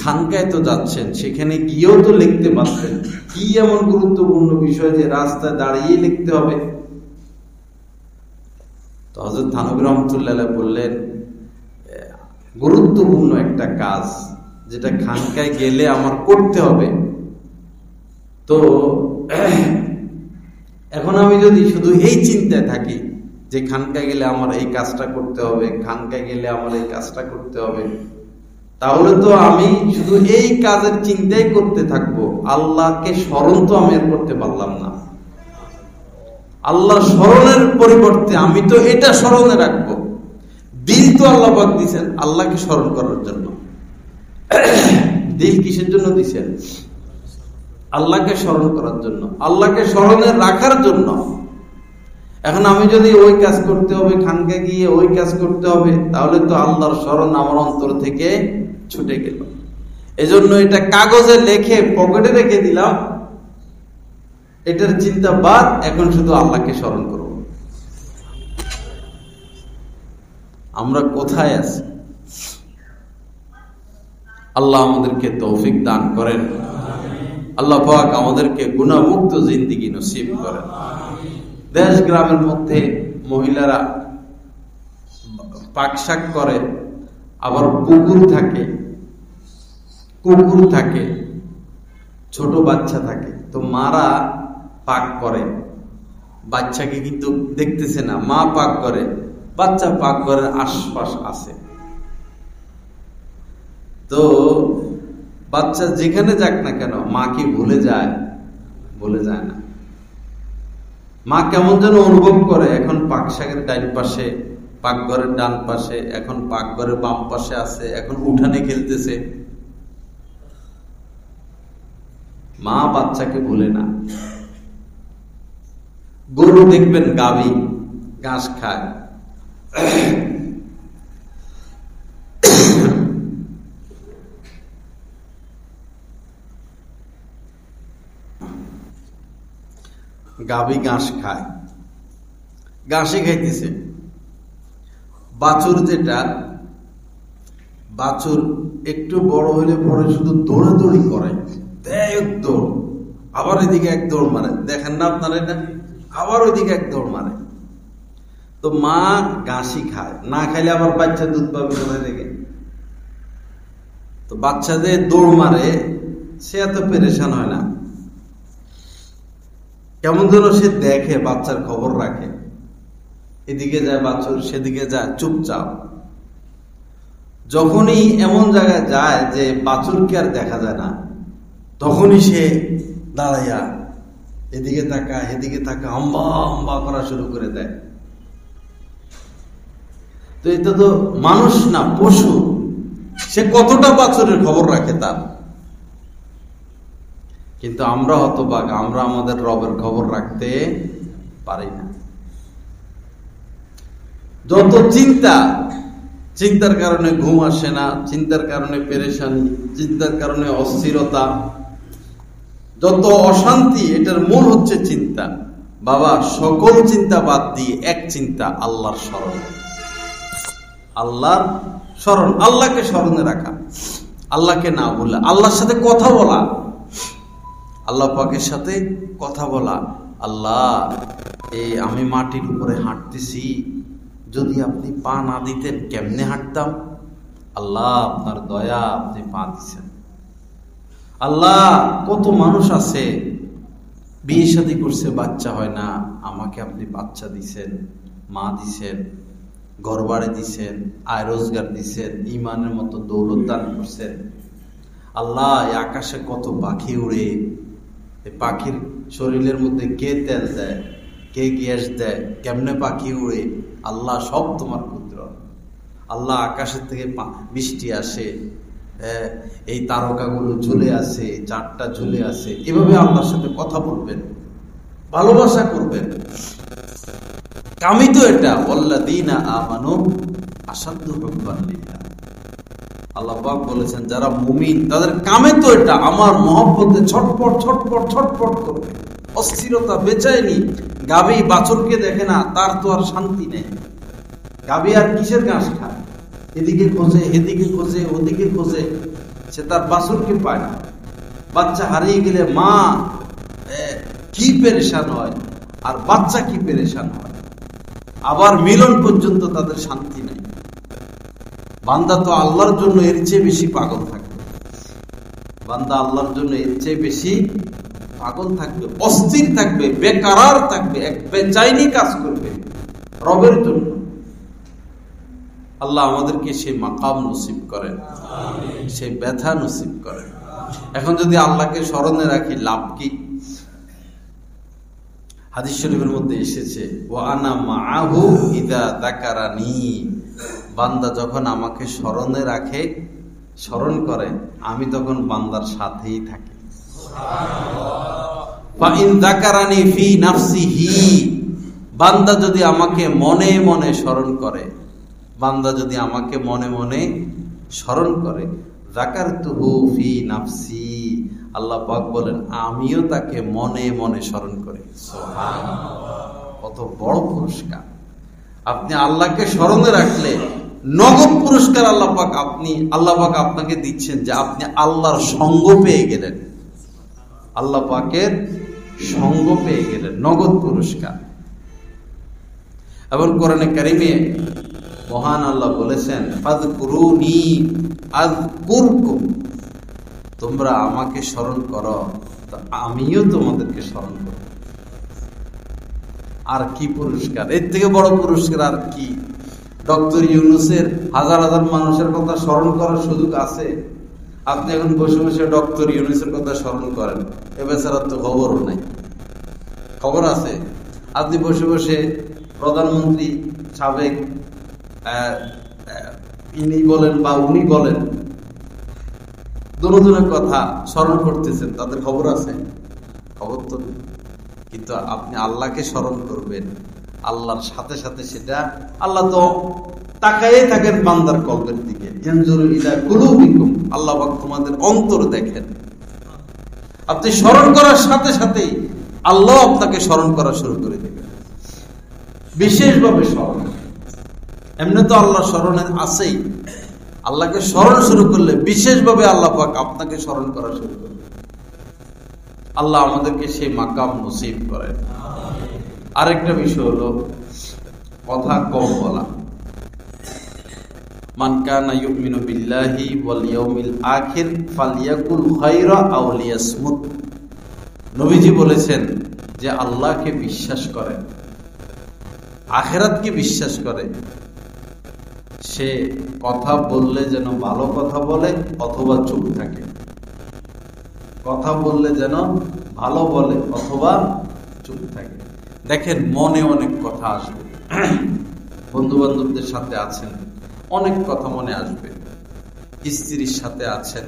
খানকায় তো যাচ্ছেন, সেখানে গিয়েও তো লিখতে পারতেন, কি এমন গুরুত্বপূর্ণ বিষয় যে রাস্তায় দাঁড়িয়ে লিখতে হবে? তো হযরত থানভী রহমাতুল্লাহ আলাইহি বললেন, গুরুত্বপূর্ণ একটা কাজ যেটা খানকায় গেলে আমার করতে হবে। তো এখন আমি যদি শুধু এই চিন্তায় থাকি যে খানকায় গেলে আমার এই কাজটা করতে হবে, খানকায় গেলে আমার এই কাজটা করতে হবে, তাহলে তো আমি শুধু এই কাজের চিন্তাই করতে থাকবো, আল্লাহকে স্মরণ তো আমি আর করতে পারলাম না। আল্লাহ স্মরণের পরিবর্তে আমি তো এটা স্মরণে রাখবো। দিল তো আল্লাহ পাক দিয়েছেন আল্লাহকে স্মরণ করার জন্য। দিল কিসের জন্য দিয়েছেন? আল্লাহকে স্মরণ করার জন্য, আল্লাহকে স্মরণে রাখার জন্য। এখন আমি যদি ওই কাজ করতে হবে, খানকে গিয়ে ওই কাজ করতে হবে, তাহলে তো আল্লাহর স্মরণ আমার অন্তর থেকে ছুটে গেল। এজন্য এটা কাগজে লিখে পকেটে রেখে দিলাম, এটার চিন্তা বাদ, এখন শুধু আল্লাহকে স্মরণ করব। আমরা কোথায় আছি? আল্লাহ আমাদেরকে তৌফিক দান করেন। আল্লাহ পাক আমাদেরকে গুনাহমুক্ত জিন্দেগি নসিব করেন। দেশ গ্রামের মধ্যে মহিলারা পাকশাক করে, আবার কুকুর থাকে, ছোট বাচ্চা থাকে, তো মারা পাক করে, বাচ্চাকে কিন্তু দেখতেছে না, মা পাক করে, বাচ্চা পাক ঘরের আশপাশ আছে। তো বাচ্চা যেখানে যাক না কেন মা কি ভুলে যায়? ভুলে যায় না। মা কেমন যেন অনুভব করে, এখন পাকশাকের ডান পাশে, পাকঘরের ডান পাশে, এখন পাকঘরের বাম পাশে আছে, এখন উঠানে খেলতেছে। মা বাচ্চাকে ভুলে না। গরু দেখবেন গাভী ঘাস খায়, গাভী ঘাস খায়, ঘাসে খাইতেছে। বাছুর যেটা, বাছুর একটু বড় হইলে পরে শুধু দৌড়াদৌড়ি করে, দেয় দৌড়, আবার এদিকে এক দৌড় মারে, দেখেন না আপনারা এটা, আবার ওইদিকে এক দৌড় মারে। তো মা ঘাসই খায়, না খাইলে আবার বাচ্চা দুধ পাবে কোথায় থেকে? তো বাচ্চা যে দৌড় মারে সে এত পেরেশান হয় না, কেমন যেন সে দেখে, বাচ্চার খবর রাখে, এদিকে যায় বাছুর, সেদিকে যায়, চুপচাপ। যখনই এমন জায়গায় যায় যে বাছুরকে আর দেখা যায় না, তখনই সে দাঁড়াইয়া এদিকে তাকা এদিকে তাকা, আম্বা আম্বা করা শুরু করে দেয়। তো এটা তো মানুষ না, পশু, সে কতটা বাছুরের খবর রাখে তার। কিন্তু আমরা হতভাগ, আমরা আমাদের রবের খবর রাখতে পারি না। যত চিন্তার কারণে ঘুম আসে না, চিন্তার কারণে পেরেশানি, চিন্তার কারণে অস্থিরতা, যত অশান্তি, এটার মূল হচ্ছে চিন্তা। বাবা, সকল চিন্তা বাদ দিয়ে এক চিন্তা, আল্লাহর স্মরণ। আল্লাহর স্মরণ, আল্লাহকে স্মরণে রাখা, আল্লাহকে না ভুলা, আল্লাহর সাথে কথা বলা, আল্লাহ পাকের সাথে কথা বলা। আল্লাহ, আমি মাটির উপরে হাঁটতেছি, যদি আপনি পা না দিতেন কেমনে হাঁটতাম? আল্লাহ, আপনার দয়া, আপনি পা দিচ্ছেন। আল্লাহ, কত মানুষ আছে বিয়ে শাদী করছে, বাচ্চা হয় না, আমাকে আপনি বাচ্চা দিছেন, মা দিছেন, ঘর বাড়ি দিছেন, আয় রোজগার দিছেন, ইমানের মতো দৌলত দান করছেন। আল্লাহ, আকাশে কত পাখি উড়ে, এই পাখির শরীরের মধ্যে কে তেল দেয়, কে গ্যাস দেয়, কেমনে পাখি উড়ে? আল্লাহ, সব তোমার কুদরত। আল্লাহ, আকাশের থেকে বৃষ্টি আসে, এই তারকাগুলো ঝুলে আছে, চাঁদটা ঝুলে আছে। এভাবে আল্লাহর সাথে কথা বলবেন, ভালোবাসা করবেন। কামি তো এটা, ওয়াল্লাযীনা আমানু আশাদ্দু হুব্বান লিল্লাহ। আল্লাহ পাক বলেছেন যারা মুমিন তাদের কামে তো এটা আমার মহব্বতে ছটপট ছটপট ছটপট করবে, অস্থিরতা, বেচাইনি। গাভী বাছুরকে দেখে না, তার তো আর শান্তি নেই। গাভী আর কিসের ঘাস খায়? এদিকে খোঁজে, এদিকে খোঁজে, ওদিকে খোঁজে, সে তার বাছুরকে পায় না। বাচ্চা হারিয়ে গেলে মা কি পেরেশান হয়, আর বাচ্চা কি পেরেশান হয়। আবার মিলন পর্যন্ত তাদের শান্তি নেই। বান্দা তো আল্লাহর জন্য এর চেয়ে বেশি পাগল থাকবে। বান্দা আল্লাহর জন্য এর চেয়ে বেশি পাগল থাকবে, অস্থির থাকবে, বেকারার থাকবে, এক বেচাইনি কাজ করবে রবের জন্য। আল্লাহ আমাদেরকে সেই মাকাম নসিব করেন, সেই ব্যথা নসিব করেন। এখন যদি আল্লাহকে স্মরণে রাখি, লাভ কি? হাদিস শরীফের মধ্যে এসেছে, ওয়া আনা মাআহু ইযা যাকারানি, বান্দা যখন আমাকে স্মরণে রাখে, স্মরণ করে, আমি তখন বান্দার সাথেই থাকি। ফা ইন যাকারানি ফি নাফসিহি, বান্দা যদি আমাকে মনে মনে স্মরণ করে, বান্দা যদি আমাকে মনে মনে স্মরণ করে, যাকারতুহু ফি নাফসি, আল্লাহ পাক বলেন আমিও তাকে মনে মনে স্মরণ করি। সুবহানাল্লাহ, কত বড় পুরস্কার! আপনি আল্লাহকে স্মরণে রাখলে নগদ পুরস্কার আল্লাহ পাক আপনাকে দিচ্ছেন, যে আপনি আল্লাহর সঙ্গ পেয়ে গেলেন, আল্লাহ পাকের সঙ্গ পেয়ে গেলেন, নগদ পুরস্কার। এবং কোরআনে কারিমে মহান আল্লাহ বলেছেন, ফাযকুরুনি আযকুরকুম, তোমরা আমাকে স্মরণ করো তো আমিও তোমাদেরকে স্মরণ করব। আর কি পুরস্কার, এর থেকে বড় পুরস্কার আর কি? ডক্টর ইউনূসের হাজার হাজার মানুষের কথা স্মরণ করার সুযোগ আছে? আপনি এখন বসে বসে ডক্টর ইউনূসের কথা স্মরণ করেন, এ বেচারার তো খবরও নাই। খবর আছে? আপনি বসে বসে প্রধানমন্ত্রী সাবেক ইনি বলেন বা উনি বলেন, দুজনের কথা স্মরণ করতেছেন, তাদের খবর আছে? খবর তো নেই। কিন্তু আপনি আল্লাহকে স্মরণ করবেন, আল্লাহর সাথে সাথে সেটা, আল্লাহ তো তাকাইয়ে থাকেন বান্দার কলবের দিকে। ইয়ানজুরু ইলা কুলুবিকুম, আল্লাহ পাক তোমাদের অন্তর দেখেন। আপনি স্মরণ করার সাথে সাথেই আল্লাহ আপনাকে স্মরণ করা শুরু করে দেবেন, বিশেষভাবে স্মরণ। এমনি তো আল্লাহ স্মরণে আছেই, আল্লাহকে স্মরণ শুরু করলে বিশেষভাবে আল্লাহ পাক আপনাকে স্মরণ করা শুরু করবে। আল্লাহ আমাদেরকে সেই মাকাম নসিব করেন। আরেকটা বিষয় হলো কথা কম বলা। মান কানা ইউমিনু বিল্লাহি ওয়াল ইয়াউমিল আখির ফালইয়াকুল খায়রা আও লিয়াসমুত। নবীজি বলেছেন যে আল্লাহকে বিশ্বাস করে, আখিরাতকে বিশ্বাস করে, সে কথা বললে যেন ভালো কথা বলে অথবা চুপ থাকে। কথা বললে যেন ভালো বলে অথবা চুপ থাকে। দেখেন, মনে অনেক কথা আসবে, বন্ধু বান্ধবদের সাথে আছেন, অনেক কথা মনে আসবে, স্ত্রীর সাথে আছেন,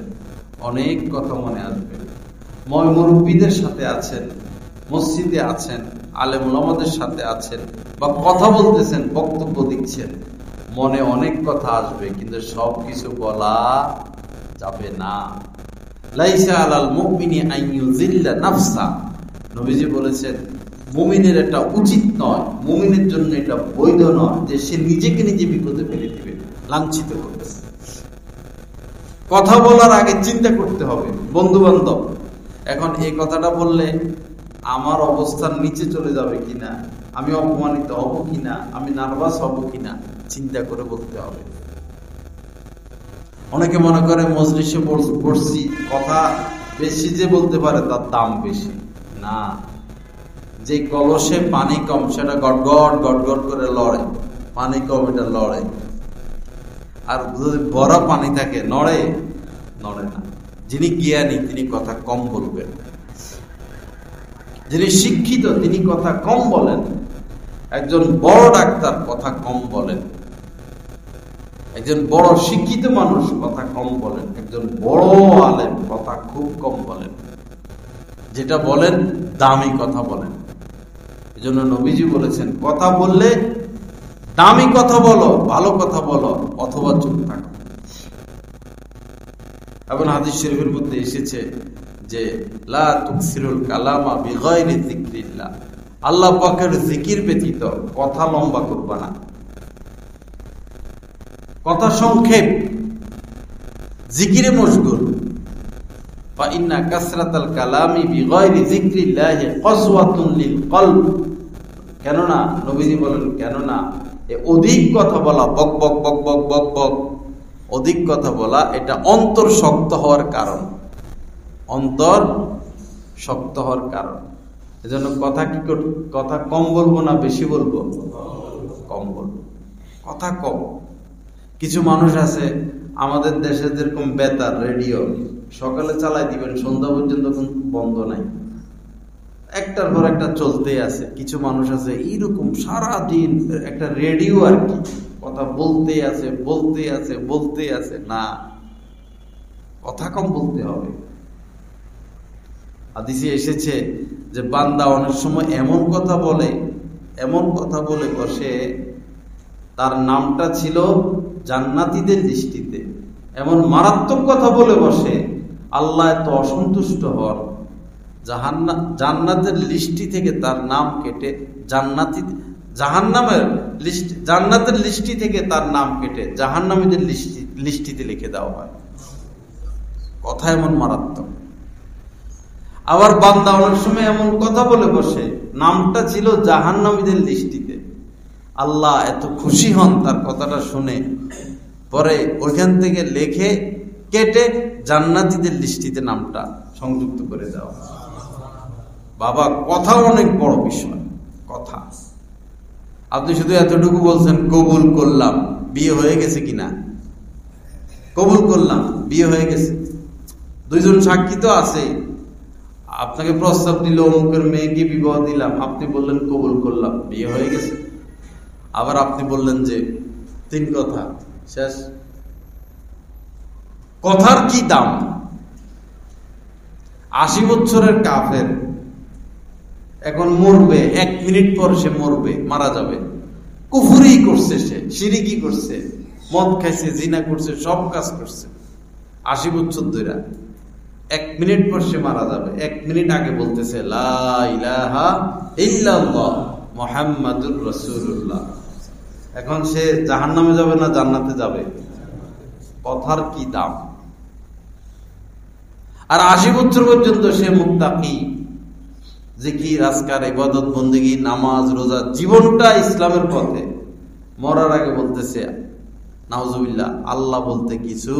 অনেক কথা মনে আসবে, মুরব্বীদের সাথে আছেন, মসজিদে আছেন, আলেম ওলামাদের সাথে আছেন, বা কথা বলতেছেন, বক্তব্য দিচ্ছেন, মনে অনেক কথা আসবে, কিন্তু সব কিছু বলা যাবে না। লাইসা আলাল মুমিনি আন ইউযিল্লা নাফসা, নবীজি বলেছেন মুমিনের এটা উচিত নয়, মুমিনের জন্য এটা বৈধ নয় যে সে নিজেকে নিজে বিপদে ফেলে দিবে, লাঞ্ছিত করবে। কথা বলার আগে চিন্তা করতে হবে, বন্ধু বান্ধব এখন এই কথাটা বললে আমার অবস্থার নিচে চলে যাবে কিনা, আমি অপমানিত হব কিনা, আমি নার্ভাস হব কিনা, চিন্তা করে বলতে হবে। অনেকে মনে করে মজলিসে পড়ছি, কথা বেশি যে বলতে পারে তার দাম বেশি না। যে কলসে পানি কম সেটা গটগট গটগট করে লড়ে, পানি কম এটা লড়ে, আর যদি বড় পানি থাকে নড়ে না। যিনি জ্ঞানী তিনি কথা কম বলবেন, যিনি শিক্ষিত তিনি কথা কম বলেন। একজন বড় ডাক্তার কথা কম বলেন, একজন বড় শিক্ষিত মানুষ কথা কম বলেন, একজন বড় আলেম কথা খুব কম বলেন। যেটা বলেন দামি কথা বলেন। এজন্য নবীজি বলেছেন কথা বললে দামি কথা বলো, ভালো কথা বলো, অথবা চুপ থাকো। এবং হাদিস শরীফের মধ্যে এসেছে যে লা তুকসিরুল কালামা বিগাইরি যিকরিল্লাহ, আল্লাহ পাকের জিকির ব্যতীত কথা লম্বা করবা না, কথা সংক্ষেপ, জিকিরে মশগুল। ফা ইন্না কাসরাতাল কালামি বিগাইরি যিকরিল্লাহি কসওয়াতুন লিল কলব, কেননা নবীজি বলেন, কেননা অধিক কথা বলা, বক বক বক বক বক বক, অধিক কথা বলা এটা অন্তর শক্ত হওয়ার কারণ, অন্তর শক্ত হওয়ার কারণ। এজন্য কথা কম বলবো না বেশি বলবো? কম বলবো, কথা কম। কিছু মানুষ আছে আমাদের দেশে যেরকম বেতার রেডিও সকালে চালাই দিবেন সন্ধ্যা পর্যন্ত বন্ধ নাই, একটার পর একটা চলতেই আছে। কিছু মানুষ আছে এইরকম সারাদিন একটা রেডিও আর কি, কথা বলতেই আছে বলতেই আছে বলতেই আছে। না, কথা কম বলতে হবে। হাদিসে এসেছে যে বান্দা অনেক সময় এমন কথা বলে বসে, তার নামটা ছিল জান্নাতীদের দৃষ্টিতে, এমন মারাত্মক কথা বলে বসে আল্লাহ এত অসন্তুষ্ট হন, জান্নাতের লিস্টি থেকে তার নাম কেটে জান্নাতের লিস্টি থেকে তার নাম কেটে জাহান্নামীদের লিস্টিতে লিখে দেওয়া হয়। কথা এমন মারাত্মক। আবার বান্দা অনেক সময় এমন কথা বলে বসে, নামটা ছিল জাহান্নামীদের লিস্টিতে, আল্লাহ এত খুশি হন তার কথাটা শুনে, পরে ওইখান থেকে লেখে কেটে জান্নাতীদের লিস্টিতে নামটা সংযুক্ত করে দেওয়া। বাবা, কথা অনেক বড় বিষয়। কথা, আপনি শুধু এতটুকু বলছেন কবুল করলাম, বিয়ে হয়ে গেছে কিনা? কবুল করলাম, বিয়ে হয়ে গেছে, দুইজন সাক্ষী তো আছে। আপনাকে প্রস্তাব দিল অমুকের মেয়েকে বিবাহ দিলাম, আপনি বললেন কবুল করলাম, বিয়ে হয়ে গেছে। আবার আপনি বললেন যে 3 কথা, শেষ। কথার কি দাম? 80 বছরের কাফের এখন মরবে, 1 মিনিট পর সে মরবে, মারা যাবে। কুফরি করছে, সে শিরকি করছে, মদ খাইছে, জিনা করছে, সব কাজ করছে 80 বছর ধরে। 1 মিনিট পর সে মারা যাবে। 1 মিনিট আগে বলতেছে লা ইলাহা ইল্লাল্লাহ মুহাম্মাদুর রাসূলুল্লাহ। এখন সে জাহান্নামে যাবে না জান্নাতে যাবে? কথার কি দাম? আর 80 বছর পর্যন্ত সে মুত্তাকি, জিকির, আজকার, ইবাদত, বন্দেগী, নামাজ, রোজা, জীবনটা ইসলামের পথে। মরার আগে বলতেছে নাউজুবিল্লাহ, আল্লাহ বলতে কিছু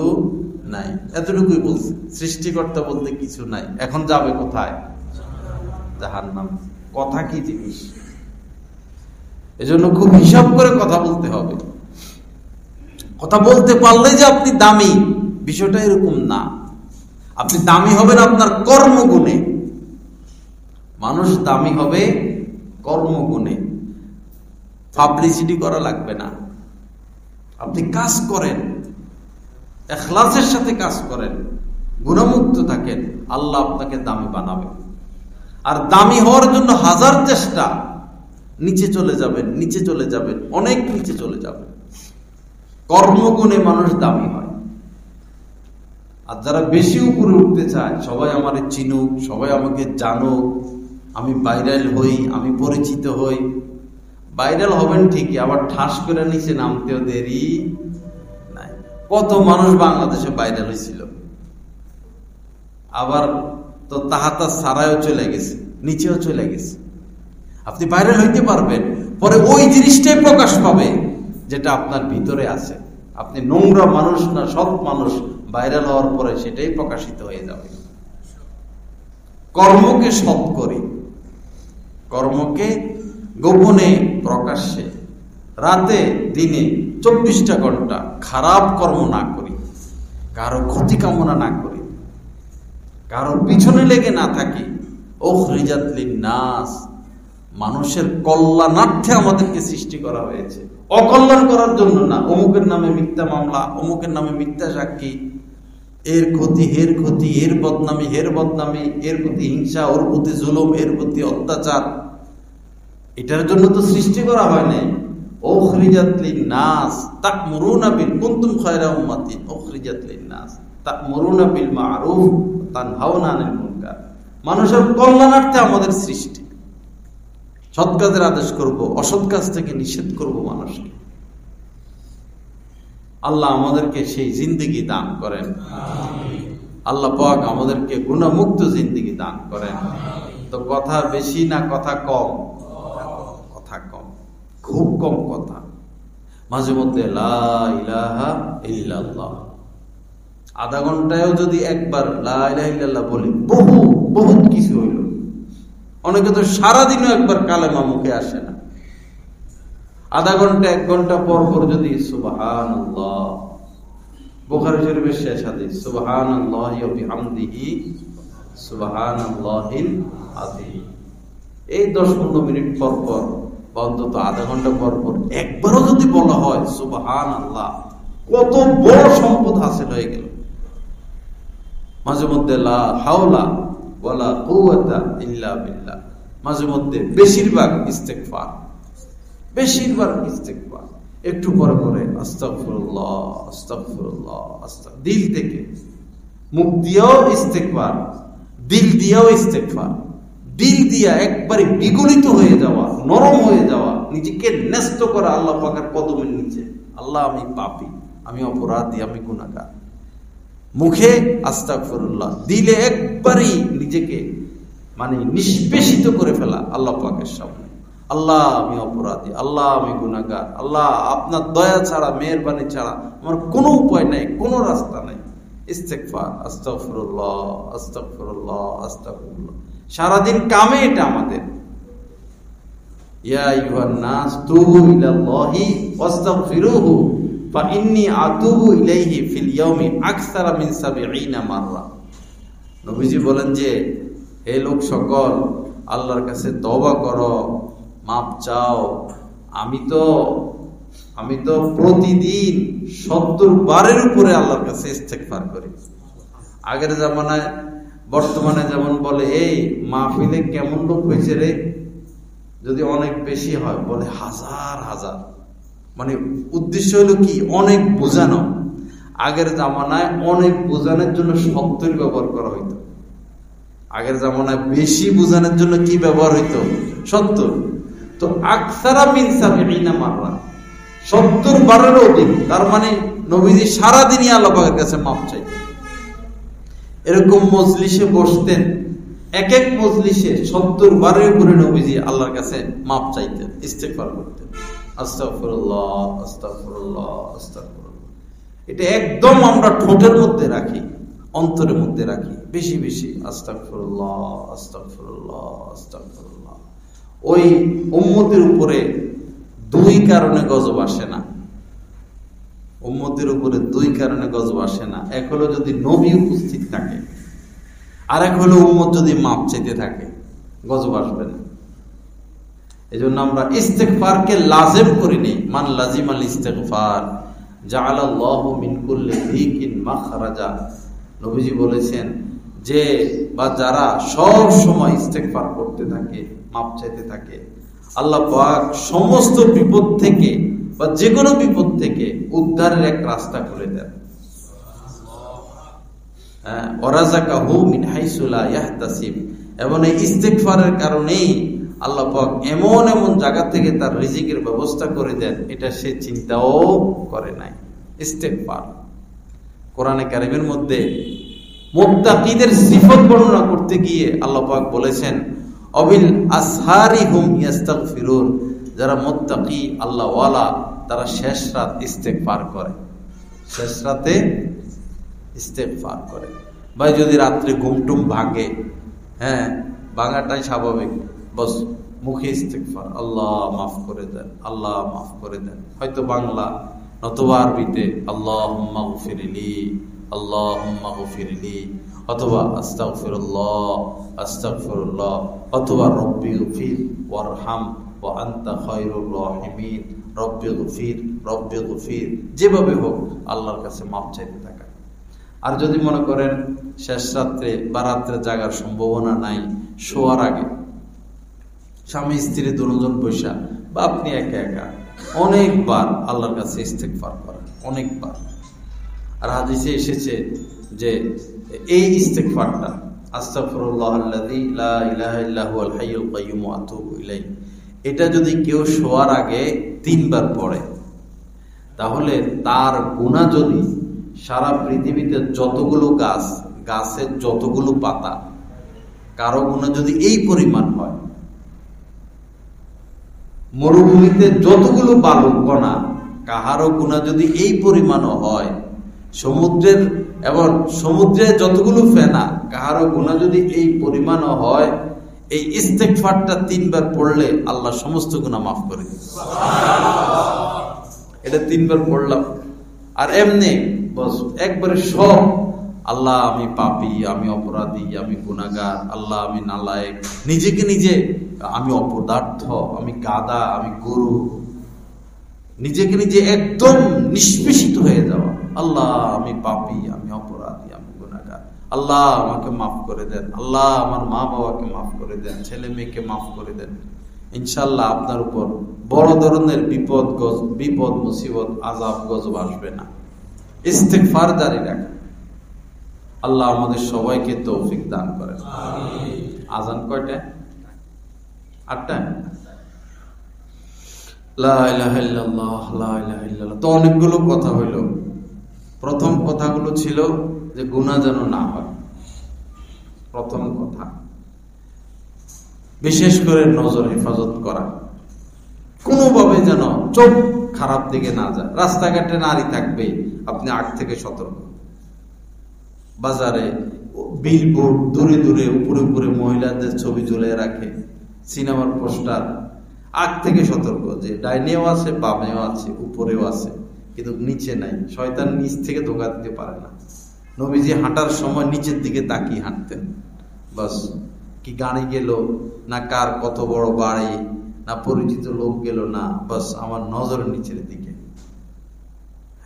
নাই, এতটুকুই বলছে, সৃষ্টিকর্তা বলতে কিছু নাই। এখন যাবে কোথায়? জাহান্নাম। কথা কি জিনিস? এজন্য খুব হিসাব করে কথা বলতে হবে। কথা বলতে পারলে যে আপনি দামি, বিষয়টা এরকম না। আপনি দামি হবেন আপনার কর্মগুণে। মানুষ দামি হবে কর্মগুণে। পাবলিসিটি করা লাগবে না। আপনি কাজ করেন, ইখলাসের সাথে কাজ করেন, গুণমুক্ত থাকেন, আল্লাহ আপনাকে দামি বানাবে। আর দামি হওয়ার জন্য হাজার চেষ্টা, নিচে চলে যাবেন, নিচে চলে যাবেন, অনেক নিচে চলে যাবেন। কর্মগুণে মানুষ দামি হয়। আর যারা বেশি উপরে উঠতে চায়, সবাই আমারে চিনুক, সবাই আমাকে জানুক, আমি ভাইরাল হই, আমি পরিচিত হই। ভাইরাল হবেন ঠিকই, আবার ঠাস করে নিচে নামতেও দেরি নাই। কত মানুষ বাংলাদেশে ভাইরাল হয়েছিল, আবার তো তাহাতা সারায়ও চলে গেছে, নিচেও চলে গেছে। আপনি ভাইরাল হইতে পারবেন, পরে ওই জিনিসটাই প্রকাশ পাবে যেটা আপনার ভিতরে আছে। আপনি নোংরা মানুষ না সৎ মানুষ, ভাইরাল হওয়ার পরে সেটাই প্রকাশিত হয়ে যাবে। কর্মকে সৎ করি, কর্মকে গোপনে প্রকাশ্যে, রাতে দিনে 24টা ঘন্টা খারাপ কর্ম না করি, কারো ক্ষতি কামনা না করি, কারোর পিছনে লেগে না থাকি। উখরিজাত লিন-নাস, মানুষের কল্যাণার্থে আমাদেরকে সৃষ্টি করা হয়েছে, অকল্যাণ করার জন্য না। অমুকের নামে মিথ্যা মামলা, অমুকের নামে মিথ্যা সাক্ষী, এর ক্ষতি হের ক্ষতি, এর বদনামি হের বদনামি, এর প্রতি হিংসা, ওর প্রতি জুলুম, এর প্রতি অত্যাচার, এটার জন্য তো সৃষ্টি করা হয় নাই। উখরিজাত লিন-নাস তা'মুরুনা বিল কুনতুম খায়রা উম্মাতিন, উখরিজাত লিন-নাস, তা'মুরুনা বিল মা'রুফ ওয়া তানহাউনা আনিল মুনকার। মানুষের কল্যাণার্থে আমাদের সৃষ্টি। সৎ কাজের আদেশ করব, অসৎ কাজ থেকে নিষেধ করব মানুষকে। আল্লাহ আমাদেরকে সেই জিন্দেগি দান করেন। আল্লাহ পাক আমাদেরকে গুনাহমুক্ত জিন্দেগি দান করেন। তো কথা বেশি না কথা কম? কথা কম, খুব কম কথা। মাঝে মধ্যে লা ইলাহা ইল্লাল্লাহ, আধা ঘন্টায়ও যদি একবার লা ইলাহা ইল্লাল্লাহ বলি, বহুত কিছু হইল। অনেকে তো সারাদিনও একবার কালেমা মুখে আসে না। আধা ঘন্টা 1 ঘন্টা পর পর যদি সুবহানাল্লাহ, বুখারী শরীফের শেষ হাদিস, সুবহানাল্লাহি ওয়া বিহামদিহি সুবহানাল্লাহিল আযীম, এই 10-15 মিনিট পর পর বা অন্তত আধা ঘন্টা পর পর একবারও যদি বলা হয় সুবহানাল্লাহ, কত বড় সম্পদ হাসিল হয়ে গেল। মাঝে মধ্যে লা হাওলা ওয়ালা কুওয়াতা ইল্লা বিল্লাহ, মাঝে মধ্যে বেশিরভাগ ইস্তেগফার, একটু পরে পরে আস্তাগফিরুল্লাহ আস্তাগফিরুল্লাহ দিল থেকে। মুখ দিয়েও ইস্তেগফার, দিল দিয়েও ইস্তেগফার। দিল দিয়া একবারে বিগলিত হয়ে যাওয়া, নরম হয়ে যাওয়া, নিজেকে ন্যস্ত করা আল্লাহ পাকের কদমের নিচে। আল্লাহ আমি পাপী, আমি অপরাধী, আমি গুনাহগার। মুখে আস্তাগফিরুল্লাহ, দিলে একবারেই নিজেকে নিষ্পেষিত করে ফেলা আল্লাহ পাকের সামনে। আল্লাহ আমি অপরাধী, আল্লাহ আমি গুনাহগার, আল্লাহ আপনার দয়া ছাড়া, মেহেরবানি ছাড়া আমার কোনো উপায় নাই, কোনো রাস্তা নাই। ইস্তেগফার, আস্তাগফিরুল্লাহ আস্তাগফিরুল্লাহ আস্তাগফিরুল্লাহ, সারাদিন কামে এটা আমাদের। ইয়া আইয়ুহান নাস তুবু ইলাল্লাহি ওয়াস্তাগফিরুহু ফাইন্নী আতুবু ইলাইহি ফিল ইয়াউমি আকসারা মিন ৭০ মাররা। নবীজি বলেন যে, হে লোক সকল, আল্লাহর কাছে তওবা করো, মাপ চাও। আমি তো প্রতিদিন ৭০ বারের উপরে আল্লাহর কাছে ইস্তেগফার করি। আগের জামানায়, বর্তমানে যেমন বলে, এই মাহফিলে কেমন লোক হয়েছে রে, যদি অনেক বেশি হয় বলে হাজার হাজার। উদ্দেশ্য হলো কি, অনেক বোঝানো। আগের জামানায় অনেক বোঝানোর জন্য ৭০ ব্যবহার করা হইতো। আগের জামানায় বেশি বোঝানোর জন্য কি ব্যবহার হইতো? ৭০। তো আকসারা মিন ৭০ মাররা, ৭০ বারেরও অধিক। তার মানে নবীজি সারাদিনই আল্লাহ পাকের কাছে মাপ চাইতেন। এরকম মজলিসে বসতেন, এক এক মজলিসে ৭০ বারের উপরে নবীজি আল্লাহর কাছে মাপ চাইতেন, ইস্তেগফার করতেন। আস্তাগফিরুল্লাহ আস্তাগফিরুল্লাহ আস্তাগফিরুল্লাহ, এটা একদম আমরা ঠোঁটের মধ্যে রাখি, অন্তরের মধ্যে রাখি, বেশি বেশি আস্তাগফিরুল্লাহ আস্তাগফিরুল্লাহ আস্তাগফিরুল্লাহ। ওই উম্মতের উপরে 2 কারণে গজব আসে না। উম্মতের উপরে 2 কারণে গজব আসে না। এক হলো যদি নবী উপস্থিত থাকে, আর এক হলো উম্মত যদি মাপ চাইতে থাকে, গজব আসবে না। এজন্য আমরা ইস্তেগফারকে লাজিম করি নেই। মান লাজিমাল ইস্তেগফার জাআলাল্লাহু মিন কুল্লি যিকিন মাখরাজা। নবীজি বলেছেন যে, বা যারা সব সময় ইস্তেগফার করতে থাকে, মাপ চাইতে থাকে, আল্লাহ পাক সমস্ত বিপদ থেকে বা যে কোনো বিপদ থেকে উদ্ধারের এক রাস্তা করে দেন। ওয়ারাযাকাহু মিন হাইসু লা ইয়াহতাসিব। এবং এই ইস্তেগফারের কারণেই আল্লাহ পাক এমন এমন জায়গা থেকে তার রিজিকের ব্যবস্থা করে দেন, এটা সে চিন্তাও করে নাই। ইস্তেগফার কোরআনে কারীমের মধ্যে মুত্তাকিদের সিফত বর্ণনা করতে গিয়ে আল্লাহ পাক বলেছেন, অবিল আসহারি হুম ইস্তাগফিরুন। যারা মুত্তাকি, আল্লাহ ওয়ালা, তারা শেষ রাত ইস্তেগফার করে, শেষ রাতে ইস্তেগফার করে। ভাই যদি রাত্রে ঘুমটুম ভাঙে, ভাঙাটাই স্বাভাবিক, বস মুখে ইস্তেগফার, আল্লাহ মাফ করে দেন, আল্লাহ মাফ করে দেন। হয়তো বাংলা নতুবা আরবিতে আল্লাহুম্মা গফিরলি, আল্লাহুম্মা গফিরলি, অথবা আস্তাগফিরুল্লাহ আস্তাগফিরুল্লাহ, অথবা রব্বি গফির ওয়ারহাম ওয়া আনতা খায়রুর রাহিমিন, রব্বি গফির রব্বি গফির। যেভাবে হোক আল্লাহর কাছে মাপ চাইতে থাকা। আর যদি মনে করেন শেষ রাত্রে বা রাত্রে জাগার সম্ভাবনা নাই, শোয়ার আগে স্বামী স্ত্রী দুজন বৈশা বা আপনি একা একা অনেকবার আল্লাহর কাছে ইস্তেগফার করেন, অনেকবার। আর হাদিসে এসেছে যে এই ইস্তেগফারটা আস্তাগফিরুল্লাহাল্লাযী লা ইলাহা ইল্লা হুয়াল হাইয়ুল কাইয়্যুম ওয়া আতুবু ইলাইহি, এটা যদি কেউ শোয়ার আগে 3 বার পড়ে, তাহলে তার গুনাহ যদি সারা পৃথিবীতে যতগুলো গাছের যতগুলো পাতা, কারো গুনাহ যদি এই পরিমাণ হয়, মরুভূমিতে যতগুলো বালু কণা, কাহারও গুনাহ যদি এই পরিমাণও হয়, সমুদ্রে যতগুলো ফেনা, কাহারও গুনাহ যদি এই পরিমাণও হয়, এই ইস্তেগফারটা 3 বার পড়লে আল্লাহ সমস্ত গুনাহ মাফ করে দেন। এটা 3 বার পড়লাম। আর এমনি বস একবারে সব, আল্লাহ আমি পাপী, আমি অপরাধী, আমি গুনাহগার, আল্লাহ আমি নালায়েক, নিজেকে নিজে আমি অপদার্থ, আমি গাধা, আমি গরু, নিজেকে নিজে একদম নিষ্পেষিত হয়ে যাওয়া, আল্লাহ আমি পাপী, আমি অপরাধী, আমি গুনাহগার, আল্লাহ আমাকে মাফ করে দেন, আল্লাহ আমার মা বাবাকে মাফ করে দেন, ছেলে মেয়েকে মাফ করে দেন। ইনশাআল্লাহ আপনার উপর বড় ধরনের বিপদ মুসিবত আযাব গজব আসবে না। ইস্তেগফার জারি রাখা। আল্লাহ আমাদের সবাইকে তৌফিক দান করেন। আযান কয়টা? 8টা। লা ইলাহা ইল্লাল্লাহ, লা ইলাহা ইল্লাল্লাহ। তো অনেকগুলো কথা হইল। প্রথম কথাগুলো ছিল যে গুনাহ যেন না হয়, প্রথম কথা। বিশেষ করে নজর হেফাজত করা, কোনোভাবে যেন চোখ খারাপ দিকে না যায়। রাস্তাঘাটে নারী থাকবে, আপনি আগ থেকে সতর্ক। বাজারে বিলবোর্ড দূরে দূরে উপরে উপরে মহিলাদের ছবি ঝুলিয়ে রাখে, সিনেমার পোস্টার, আগ থেকে সতর্ক যে ডাইনেও আছে, বামেও আছে, উপরেও আছে, কিন্তু নিচে নাই। শয়তান নিচ থেকে ধোঁকা দিতে পারে না। নবীজি হাঁটার সময় নিচের দিকে তাকিয়ে হাঁটতেন। বাস, কি গাড়ি গেল না, কার কত বড় বাড়ি, না পরিচিত লোক গেল, না, বাস আমার নজর নিচের দিকে।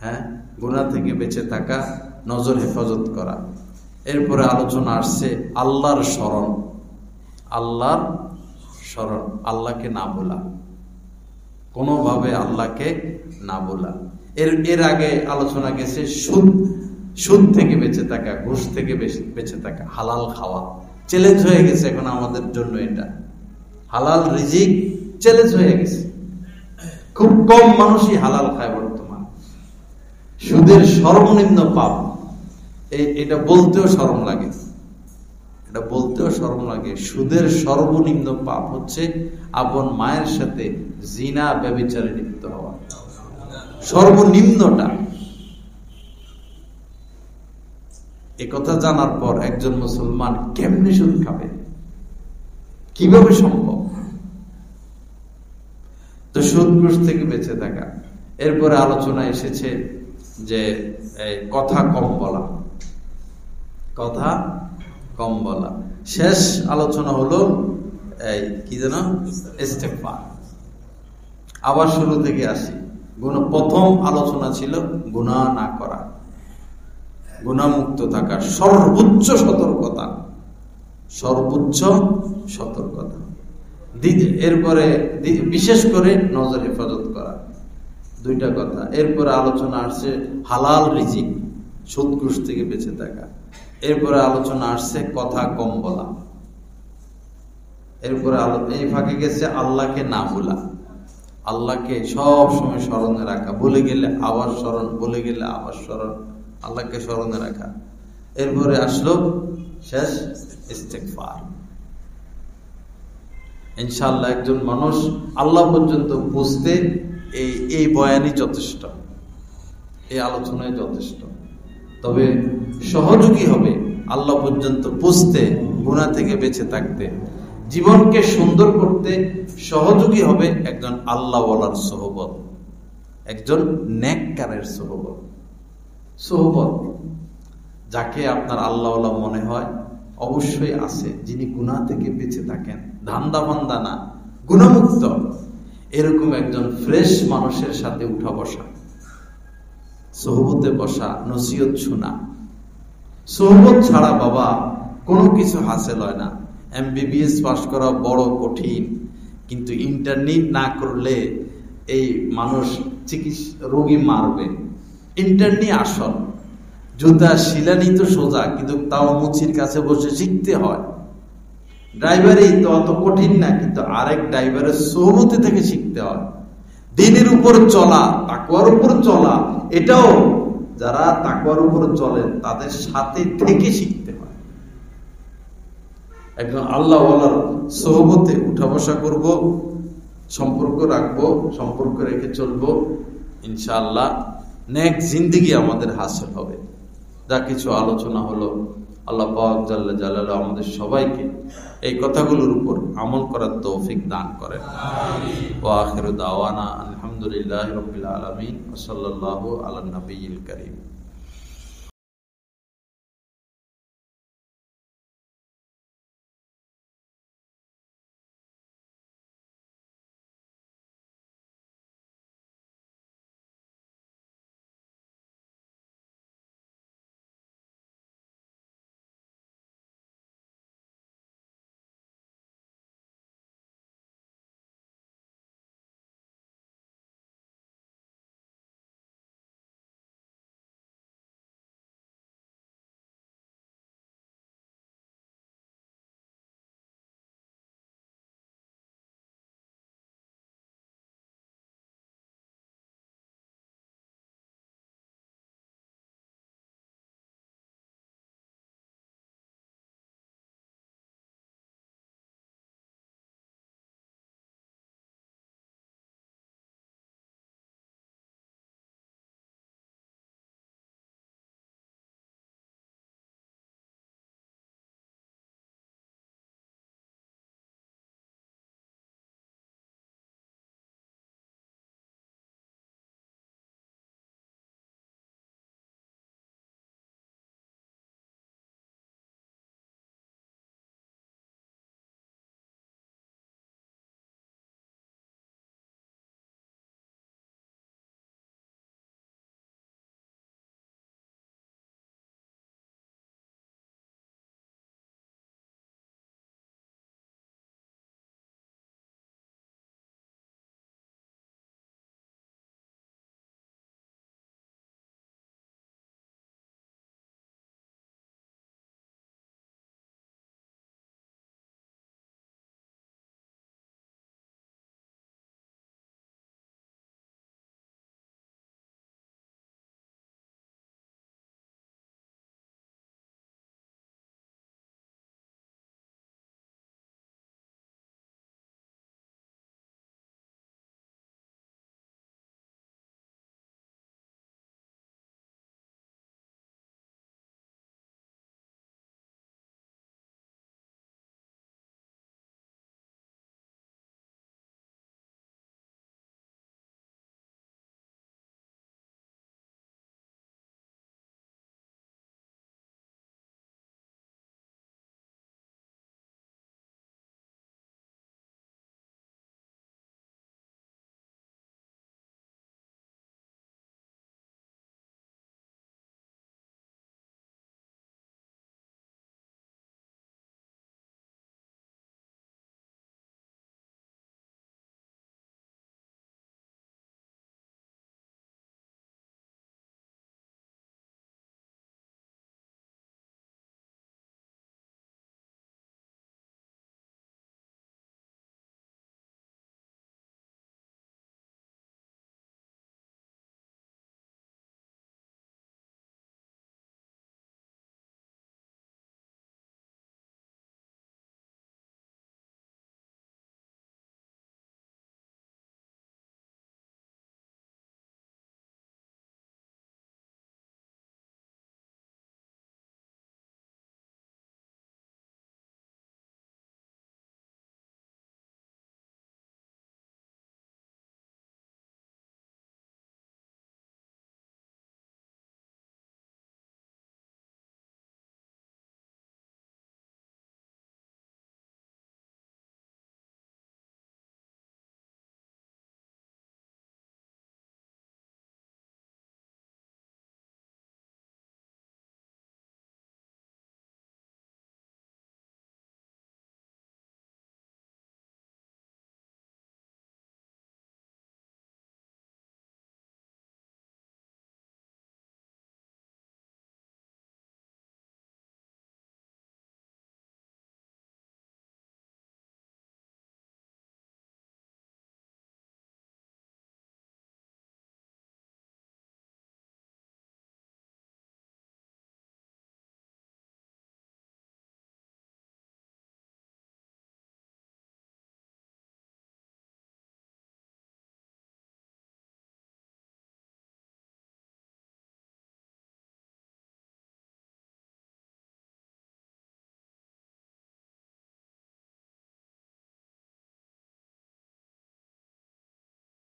হ্যাঁ, গুনাহ থেকে বেঁচে থাকা, নজর হেফাজত করা। এরপরে আলোচনা আসছে আল্লাহর স্মরণ, আল্লাহর স্মরণ, আল্লাহকে না ভোলা, কোনোভাবে আল্লাহকে না ভোলা। এর আগে আলোচনা গেছে সুদ থেকে বেঁচে থাকা, ঘুষ থেকে বেঁচে থাকা, হালাল খাওয়া। চ্যালেঞ্জ হয়ে গেছে এখন আমাদের জন্য, এটা হালাল রিজিক চ্যালেঞ্জ হয়ে গেছে। খুব কম মানুষই হালাল খায় বর্তমান। সুদের সর্বনিম্ন পাপ, এটা বলতেও শরম লাগে, এটা বলতেও শরম লাগে। সুদের সর্বনিম্ন পাপ হচ্ছে আপন মায়ের সাথে জিনা ব্যভিচারে লিপ্ত হওয়া, সর্বনিম্নটা। একথা জানার পর একজন মুসলমান কেমনে সুদ খাবে, কিভাবে সম্ভব? তো সুদ ঘুষ থেকে বেঁচে থাকা। এরপরে আলোচনা এসেছে যে কথা কম বলা, কথা কম বলা। শেষ আলোচনা হলো কি যেন, ইস্তেগফার। আবার শুরু থেকে আসি। প্রথম আলোচনা ছিল গুনাহ না করা, গুনাহমুক্ত থাকা, সর্বোচ্চ সতর্কতা, সর্বোচ্চ সতর্কতা। এরপরে বিশেষ করে নজর হেফাজত করা, 2টা কথা। এরপরে আলোচনা আসছে হালাল রিজিক, সুদ ঘুষ থেকে বেঁচে থাকা। এরপরে আলোচনা আসছে কথা কম বলা। এরপরে এই ফাঁকে গেছে আল্লাহকে না ভোলা, আল্লাহকে সব সময় স্মরণে রাখা, ভুলে গেলে আবার স্মরণ, ভুলে গেলে আবার স্মরণ, আল্লাহকে স্মরণে রাখা। এরপরে আসলো শেষ ইস্তেগফার। ইনশাআল্লাহ একজন মানুষ আল্লাহ পর্যন্ত পৌঁছতে এই বয়ানই যথেষ্ট, এই আলোচনায় যথেষ্ট। তবে সহযোগী হবে আল্লাহ পর্যন্ত পৌঁছতে, গুনাহ থেকে বেঁচে থাকতে, জীবনকে সুন্দর করতে সহযোগী হবে একজন আল্লাহওয়ালার সোহবত, একজন নেককারের সোহবত। যাকে আপনার আল্লাহওয়ালা মনে হয় অবশ্যই আছে, যিনি গুনাহ থেকে বেঁচে থাকেন, ধান্দা বান্দা না, গুনাহমুক্ত, এরকম একজন ফ্রেশ মানুষের সাথে উঠা বসা, সোহবতে বসা, নসিহত শোনা। সোহবত ছাড়া বাবা কোনো কিছু হাসিল হয় না। MBBS পাস করা বড় কঠিন, কিন্তু ইন্টারনেট না করলে এই মানুষ রোগী মারবে। ইন্টারনি আসল, জুতা শিলানি তো সোজা, কিন্তু তাও মুচির কাছে বসে শিখতে হয়। ড্রাইভারই তো অত কঠিন না, কিন্তু আরেক ড্রাইভারের সোহবতে থেকে শিখতে হয়। দিনের উপর চলা, তাকওয়ার উপর চলা, এটাও যারা তাকওয়ার উপর চলে তাদের সাথে থেকে শিখতে হয়। একজন আল্লাহ ওয়ালার সোহবতে উঠা বসা করব, সম্পর্ক রাখবো, সম্পর্ক রেখে চলবো, ইনশাআল্লাহ নেক জিন্দেগি আমাদের হাসিল হবে। যা কিছু আলোচনা হলো, আল্লাহ পাক জাল্লা জালালু আমাদের সবাইকে এই কথাগুলোর উপর আমল করার তৌফিক দান করেন। ওয়া আখিরু দাওয়ানা আলহামদুলিল্লাহি রাব্বিল আলামিন ওয়া সাল্লাল্লাহু আলা নবিয়িল কারীম।